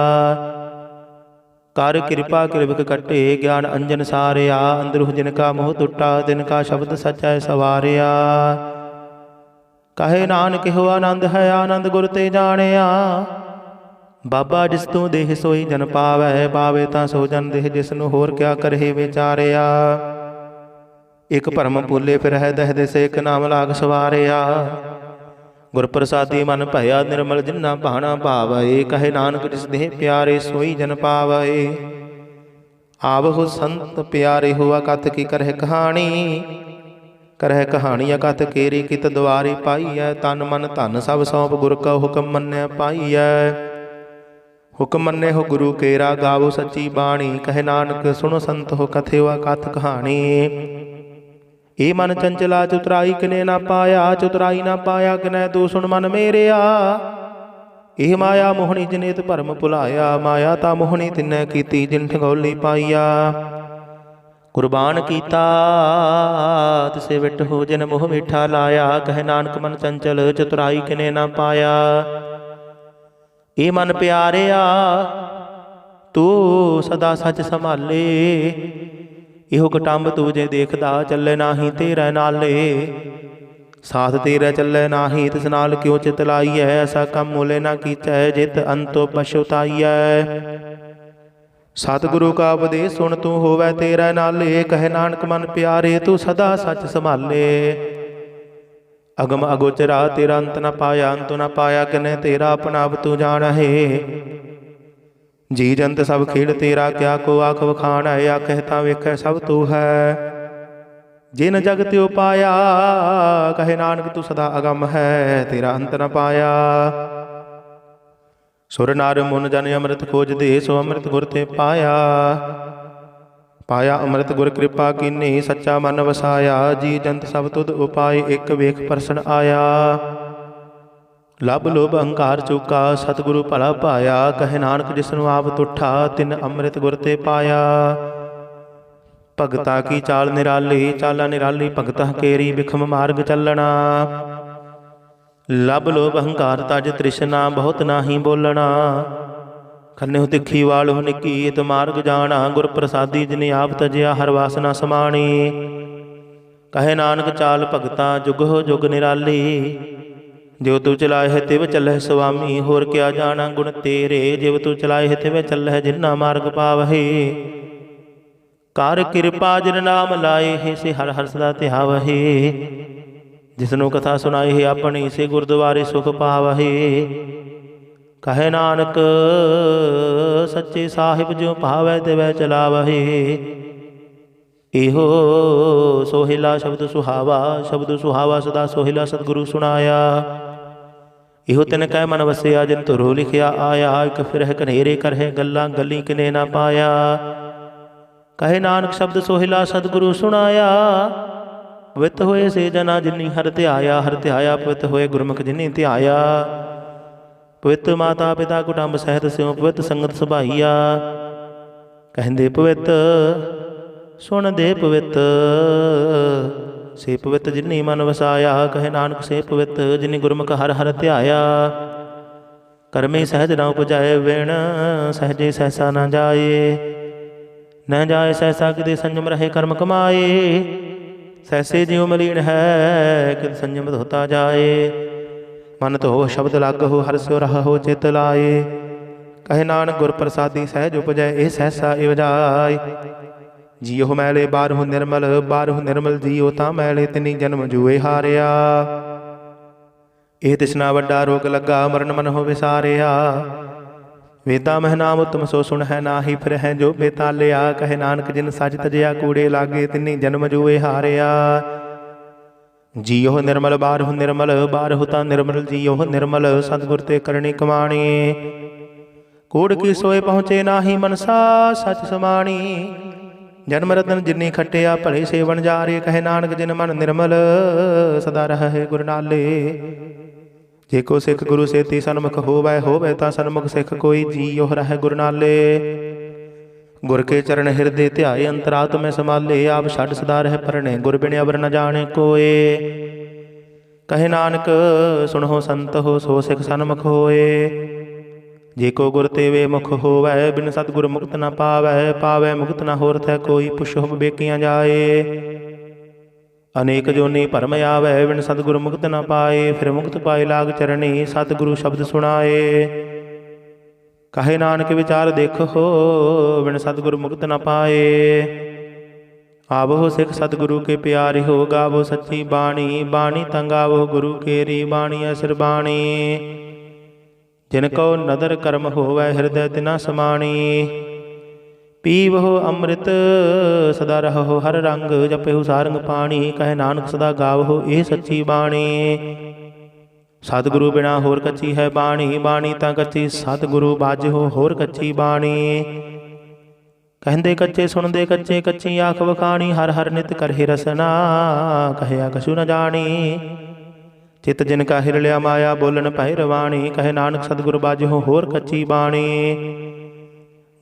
कर कृपा कृपक कटे, ज्ञान अंजन सारिया। अंदरुह जिनका मोह टुटा, तिनका शब्द सच्चै सवारिया। कहे नानक हो आनंद है आनंद गुर ते जानिया। बाबा जिस तू देह सोई जन पावै, पावे तां सो जन देह। जिसनु होर क्या करहे विचारिया। एक भरम भूले फिर है दह दिस, एक नाम लाग सवारिया। गुर प्रसादी मन भया निर्मल, जिन्ना भाना भावै। कहे नानक जिस देह प्यारे, सोई जन पावै। आवहु संत प्यारे हुआ कथ की करह कहानी। करह कहानी अकथ केरी कित द्वारे पाईऐ। तन मन धन सब सौंप गुर का हुक्म मन्नै पाईऐ। हुक्म मन्ने हो गुरु केरा गावो सच्ची बाणी। कहे नानक सुनो संत हो कथे हुआ कथ कहानी। ए मन चंचला चुतराई किने ना पाया। चुतराई ना पाया किने तू सुन मन मेरेया। एह माया मोहनी जनेत भरम भुलाया। माया ता मोहनी तिन्नै कीती जिन ठगौली पाईया। कुर्बान कीता तिसे विट हो जिन मोह मिठा लाया। कहे नानक मन चंचल चतुराई किने ना पाया। ए मन प्यारिया तू सदा सच संभाले। इहो कटंब तू जे देखदा चले नाही तेरे नाले। साथ तेरा चले नाही तिस नाल क्यों चित लाईऐ। ऐसा कम मूले ना कीचै जित अंतो पछुताईऐ। सतगुरु का उपदेश सुन तू होवै तेरा नाले। कहे नानक मन प्यारे तू सदा सच संभाले। अगम अगोचरा तेरा अंत न पाया। अंत न पाया किने तेरा अपना आप तू जान है। जी जंत सब खेल तेरा क्या को आख वखाण है। आखह ता वेखै सब तू है। जिन जग त्यो पाया कहे नानक तू सदा अगम है। तेरा अंत न पाया। सुर नार मुन जन अमृत खोज दे। सो अमृत गुर ते पाया। पाया अमृत गुर कृपा कीनी सच्चा मन वसाया। जी जंत सब तुद उपाय एक वेख परसन आया। लभ लोभ अहंकार चूका सतगुरु भला पाया। कहे नानक जिसनु आप तुठा तिन अमृत गुर ते पाया। भगता की चाल निराली चाला निराली। भगता केरी बिखम मार्ग चलना। लभ लोभ अहंकार तज तृष्णा बहुत नाही बोलना। खन्ने तिखी वाल हो निकी इत मार्ग जाना। गुर प्रसादी जिने आप तजिया हर वासना समाणी। कहे नानक चाल भगता जुग हो जुग निराली। जो तू चलाए है तिव चलह स्वामी। होर क्या जाना गुण तेरे। जिव तू चलाए है तिव चलह जिन्ना मार्ग पावहे। कर कृपा जिन नाम लाए है से हर हर सदा ध्यावहे। जिसनु कथा सुनाए है अपनी से गुरुद्वारे सुख पावहे। कहे नानक सच्चे साहिब जो भावै तिवै चलावहे। इहो सोहिला शब्द सुहावा। शब्द सुहावा सदा सोहिला सतगुरु सुनाया। इहो तिन कै मन वसिया जिन तुरो लिखिया आया। एक फिर कनेरे कर है गल्ला गली किने ना पाया। कहे नानक शब्द सोहिला सतगुरु सुनाया। पवित होए से जना जिनी हर ध्याया। हर ध्याया पवित होए गुरमुख जिनी ध्याया। पवित माता पिता कुटुंब सहित स्यों पवित संगत सुभाईया। कहते पवित सुन दे पवित से पवित जिनी मन वसाया। कहे नानक से पवित जिनी गुरमुख हर हर ध्याया। कर्मे सहज न उपजाए वेण सहजे सहसा न जाए। न जाए सहसा किदे संयम रहे कर्म कमाए। सहसे जियो मलीन है किद संयम धोता जाए। मन तो हो शब्द लग हो हर स्यो रहा हो चित लाए। कहे नानक गुर प्रसादी सहज उपजै ए सहसा इव जाए। जियो मैले बारहु निर्मल बारहु निर्मल जियो ता मैले तिनी जन्म जुए हारिया। ਇਹ ਤਿਸਨਾ ਵੱਡਾ ਰੋਗ ਲੱਗਾ ਮਰਨ ਮਨ ਹੋ ਵਿਸਾਰਿਆ। ਵੇਦਾਂ ਮਹਿ ਨਾਮ ਉਤਮ ਸੋ ਸੁਣ ਹੈ ਨਾਹੀ ਫਿਰ ਹੈ ਜੋ ਬੇਤਾਲਿਆ। ਕਹੇ ਨਾਨਕ ਜਿਨ ਸੱਚ ਤਜਿਆ ਕੂੜੇ ਲਾਗੇ ਤਿਨੀ ਜਨਮ ਜੂਏ ਹਾਰਿਆ। ਜੀਓ ਨਿਰਮਲ ਬਾਰਹੁ ਨਿਰਮਲ ਬਾਰਹੁ ਤਾਂ ਨਿਰਮਲ ਜੀਓ ਨਿਰਮਲ ਸਤਿਗੁਰ ਤੇ ਕਰਨੀ ਕਮਾਣੀ। ਕੂੜ ਕੀ ਸੋਏ ਪਹੁੰਚੇ ਨਾਹੀ ਮਨਸਾ ਸਚ ਸਮਾਣੀ। ਜਨਮ ਰਤਨ ਜਿਨੀ ਖੱਟਿਆ ਭਲੇ ਸੇਵਨ ਜਾਰੇ। ਕਹੇ ਨਾਨਕ ਜਿਨ ਮਨ ਨਿਰਮਲ ਸਦਾ ਰਹੇ ਗੁਰ ਨਾਲੇ। ਜੇ ਕੋ ਸਿੱਖ ਗੁਰੂ ਸੇਤੀ ਸਨਮੁਖ ਹੋਵੈ ਹੋਵੈ ਤਾਂ ਸਨਮੁਖ ਸਿੱਖ ਕੋਈ ਜੀਉ ਰਹਿ ਗੁਰ ਨਾਲੇ। ਗੁਰ ਕੇ ਚਰਨ ਹਿਰਦੇ ਧਿਆਏ ਅੰਤਰਾਤਮੈ ਸਮਾਲੇ। ਆਪ ਛੱਡ ਸਦਾ ਰਹਿ ਪਰਣੇ ਗੁਰ ਬਿਨ ਅਵਰ ਨ ਜਾਣੇ ਕੋਏ। ਕਹੇ ਨਾਨਕ ਸੁਣੋ ਸੰਤ ਹੋ ਸੋ ਸਿੱਖ ਸਨਮੁਖ ਹੋਏ। ਜੇ ਕੋ ਗੁਰ ਤੇਵੇ ਮੁਖ ਹੋਵੈ ਬਿਨ ਸਤਿਗੁਰ ਮੁਕਤ ਨ ਪਾਵੈ। ਪਾਵੈ ਮੁਕਤ ਨ ਹੋਰ ਥੈ ਕੋਈ ਪੁਛੋ ਬੇਕੀਆਂ ਜਾਏ। ਅਨੇਕ ਜੋਨੀ ਭਰਮ ਆਵੈ ਬਿਨ ਸਤਿਗੁਰ ਮੁਕਤ ਨ ਪਾਏ। ਫਿਰ ਮੁਕਤ ਪਾਏ ਲਾਗ ਚਰਣੀ ਸਤਿਗੁਰੂ ਸ਼ਬਦ ਸੁਣਾਏ। ਕਹੇ ਨਾਨਕ ਵਿਚਾਰ ਦੇਖੋ ਬਿਨ ਸਤਿਗੁਰ ਮੁਕਤ ਨ ਪਾਏ। ਆਵੋ ਸਿੱਖ ਸਤਿਗੁਰੂ ਕੇ ਪਿਆਰੇ ਹੋ ਗਾਵੋ ਸੱਚੀ ਬਾਣੀ। ਬਾਣੀ ਤਾਂ ਗਾਵੋ ਗੁਰੂ ਕੇਰੀ ਬਾਣੀ ਅਸਿਰ ਬਾਣੀ। ਜਿਨ ਕੋ ਨਦਰ ਕਰਮ ਹੋਵੈ ਹਿਰਦੈ ਤਿਨਾ ਸਮਾਣੀ। पीवहो अमृत सदा रहो हर रंग, जपहु सारंग पाणी, कहे नानक सदा गावहो ए सच्ची बाणी। सतगुरु बिना होर कच्ची है बाणी, बाणी तां कच्ची सतगुरु बाजहो होर कच्ची बाणी। कहंदे कच्चे सुनदे कच्चे, कच्ची आख वखाणी, हर हर नित करहि रसना, कहया कछु न जानी। चित जिनका हिर लिया माया, बोलन पै रवाणी, कहे नानक सतगुरु बाजहो होर कच्ची बाणी।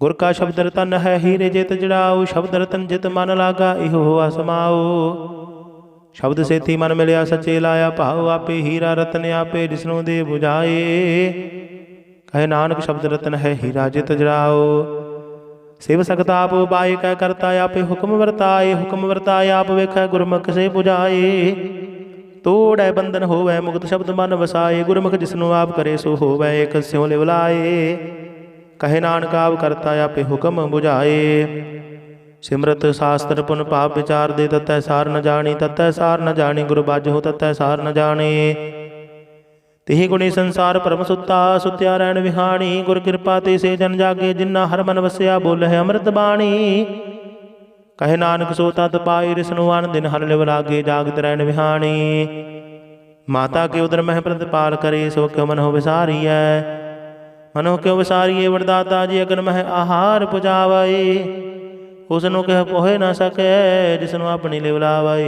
गुर का शब्द रतन है हीरे जित जड़ाऊ, शब्द रतन जित मन लागा इहो होआ समाओ। शब्द सेती मन मिलिया सच्चे लाया भाव, आपे हीरा रतन आपे जिसनु दे बुझाए। कहे नानक शब्द रतन है हीरा जित जड़ाओ। शिव सकता आप बाए कह करता, आपे हुक्म वर्ताए, हुक्म वर्ताए आप वेखै गुरमुख से बुझाए। तोड़ै बंधन होवै मुक्त शब्द मन वसाए, गुरमुख जिसनु आप करे सो होवै एक स्यों लिवलाए। कहे नानक आप करता आपे हुक्म बुझाए। सिमरत शास्त्र पुन पाप विचार दे, ततै सार न जानी, ततै सार न जानी, गुरु बाजहो ततै सार न जाने। तिहि गुणी संसार परम सुता, सुत्या रैन विहाणी, गुर कृपा ते से जन जागे, जिन्ना हर मन वसया बोल है अमृत बाणी। कहे नानक सो तत पाई, रिसनु आन दिन हर लिव लागे, जागत रैन विहाणी। माता के उदर मह प्रतिपाल करे, सो क्यों मन हो विसारिय। मनो क्यों विसारिए वरदाता, जी अगन मह आहार पुजावे। उसनु कह पोहे न सके, जिसनु अपनी लिव लावे।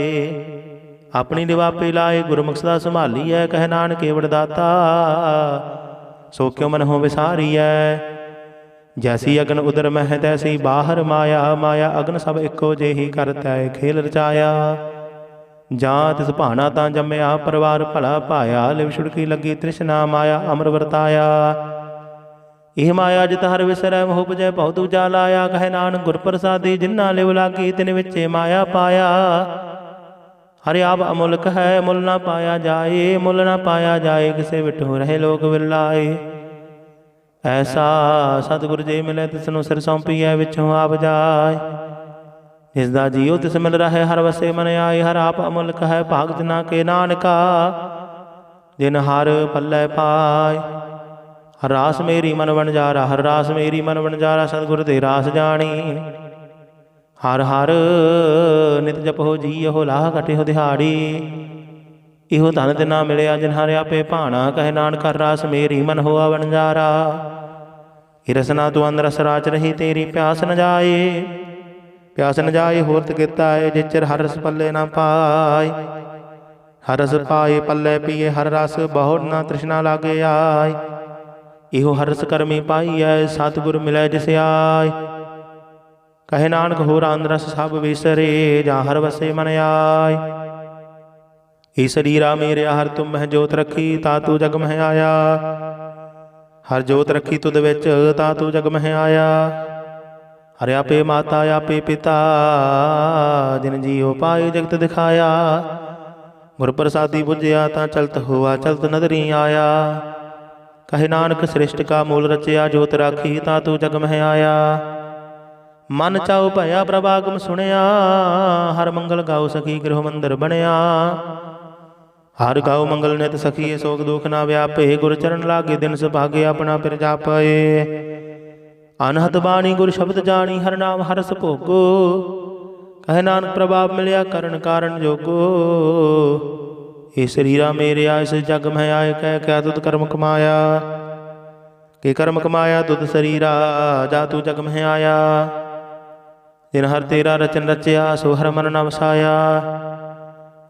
अपनी लिव आपे लाए, गुरमुख सदा संभालीऐ, कह नानक वरदाता, सो क्यों मन हो विसारिय। जैसी अगन उदर मह तैसी बाहर माया, माया अगन सब इको जेही करतै खेल रचाया। जां तिस भाना तां जम्मया, परिवार भला पाया, लिव छुड़की लगी तृष्णा, माया अमर वरताया। इह माया जित हर विसरै, मोह उपजै बहु दूजा लाया। कहे नानक गुर प्रसादी, जिन्ना लिव लागी, तिन विचे माया पाया। हरि आप अमुल्क है, मुल ना पाया जाए, मुल ना पाया जाए, किसे विठो रहे लोक विलाए। ऐसा सतगुर जे मिले, तिसनु सिर सौंपीऐ, विचों आप जाए। जिसदा जियो तिस मिल रहे, हर वसे मन आए, हर आप अमुल्क है, भाग जना के नानका, जिन हर पल्लै पाए। हर रास मेरी मन वणजारा, हर रास मेरी मन वणजारा, सतगुर दे रास जानी। हर हर नित जपो जीहो, लाह कटिहो दिहाड़ी। इहो धन तिना मिलिया, जिन हर आपे भाना, कहे नानक हर रास मेरी मन होआ वणजारा। रसना तू अंद रस राच रही, तेरी प्यास न जाए। प्यास न जाए होरत किता है, जिचर हर रस पल्ले ना पाए। हर रस पाए पल्ले पिए, हर रस बहुत ना तृष्णा लागे आए। इहो हरस करमी पाईऐ, सतगुर मिलै जिस आय। कहे नानक होर आंद रस सब विसरे, जा हर वसे मन आय। ई शरीरा मेरे हर तुम मह जोत रखी, ता तू जग मह आया। हर जोत रखी तुद विच, ता तू जग मह आया। हर आपे माता आपे पिता, जिन जीओ पाए जगत दिखाया। गुर प्रसादी बुझिया, ता चलत हुआ चलत नदरी आया। कहे नानक सृष्ट का मूल रचया, जोत राखी, ता तू जग मह आया। मन चाओ भया प्रभागम सुनया, हर मंगल गाओ सखी गृह मंदिर बनया। हर गाओ मंगल नित सखी, सोग दुख ना व्यापे। गुर चरण लागे दिन सुभागे, अपना पिर जापे। अनहत बाणी गुर शब्द जानी, हर नाम हरस भोगो। कहे नानक प्रभाव मिलिया, करण कारण जोगो। ये शरीरा मेरे आए, इस जग में आए, कह क्या तुद कर्म कमाया। के कर्म कमाया तुद शरीरा, जा तू जग में आया। जिन हर तेरा रचन रचया, सो हर मन न वसाया।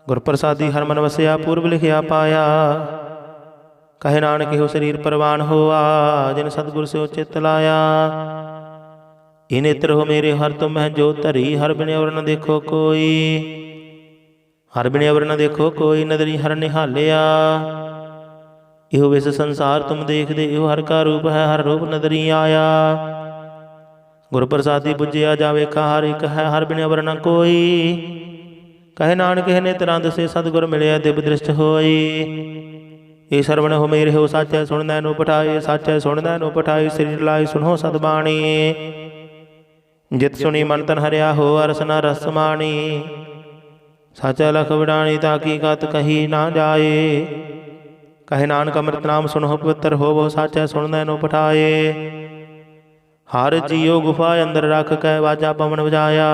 गुर प्रसादी हर मन वसया, पूर्व लिखिया पाया। कहे नानक हो शरीर परवान होआ, जिन सतगुर से चित लाया। ये नेत्र हो मेरे हर तुम है जो धरी, हर बिन और न देखो कोई। हर बिन अवर न देखो कोई, नदरी हर निहालिया। इहो विस संसार तुम देख दे, इहो हर का रूप है, हर रूप नदरी आया। गुर प्रसादी बुझिया जावे का, हर एक है, हर बिन अवर न कोई। कहे नानक है नेत्रांत से सतगुर मिलिया, दिव्य दृष्ट होई। ये सरवण हो मेरे हो, साचै सुनदै नो पठाए, साचै सुनदै नो पठाए। शरीर लाई सुनो सदबाणी, जित सुनी मन तन हरिया हो, अरसना रस माणी। साचा लख विडाणी, ताकि गत कही ना जाए। कहे नानक अमृत नाम सुनो पवित्र होवो, साचा सुनदै नो पठाए। हर जियो गुफा अंदर रख कै वाजा पवन बजाया।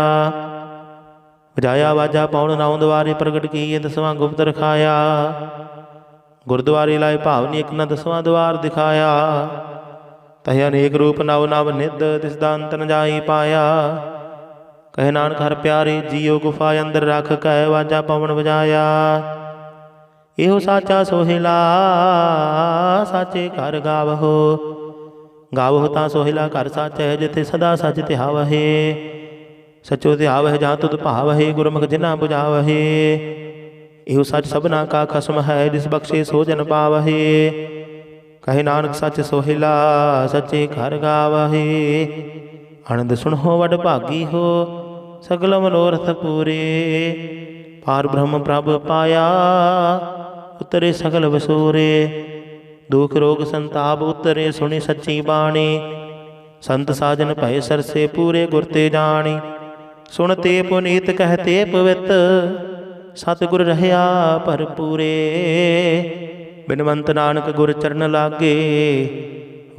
बजाया वाजा पवन नाउ द्वारे प्रगट किए 10वां गुप्त रखाया। गुरुद्वारे लाए भावनी एक न 10वां द्वार दिखाया। तह अनेक रूप नव नव निध तिसदा अंत न जाई पाया। कहे नानक हर प्यारे जियो गुफा अंदर रख कै वाजा पवन बजाया। एहो साचा सोहिला साचे घर गावहो। गावहो ता सोहिला घर साचा है जिथे सदा सच ध्यावहे। सचो ध्यावह जहाँ तुध भावहे गुरमुख जिना बुझावहे। एहो सच सबना का खसम है जिस बख्शे सो जन पावहे। कहे नानक सच सोहिला सच्चे घर गावहे। आनंद सुनहो वड भागी हो सगल मनोरथ पूरे। पार ब्रह्म प्रभ पाया उतरे सगल वसूरे। दुख रोग संताप उतरे सुनी सच्ची बाणी। संत साजन भय सरसे पूरे गुर ते जानी। सुनते पुनीत कहते पवित सतगुर रहया भरपूरे। बिनवंत नानक गुर चरण लागे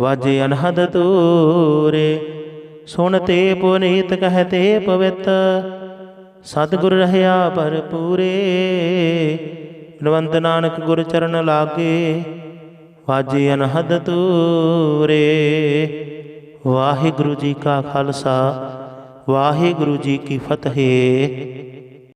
वाजे अनहद तूरे। सुनते पुनीत कहते पवित सतगुर रहया भरपूरे। बिनवंत नानक गुर चरण लागे वाजे अनहद तूरे। वाहिगुरु जी का खालसा वाहिगुरु जी की फतेह।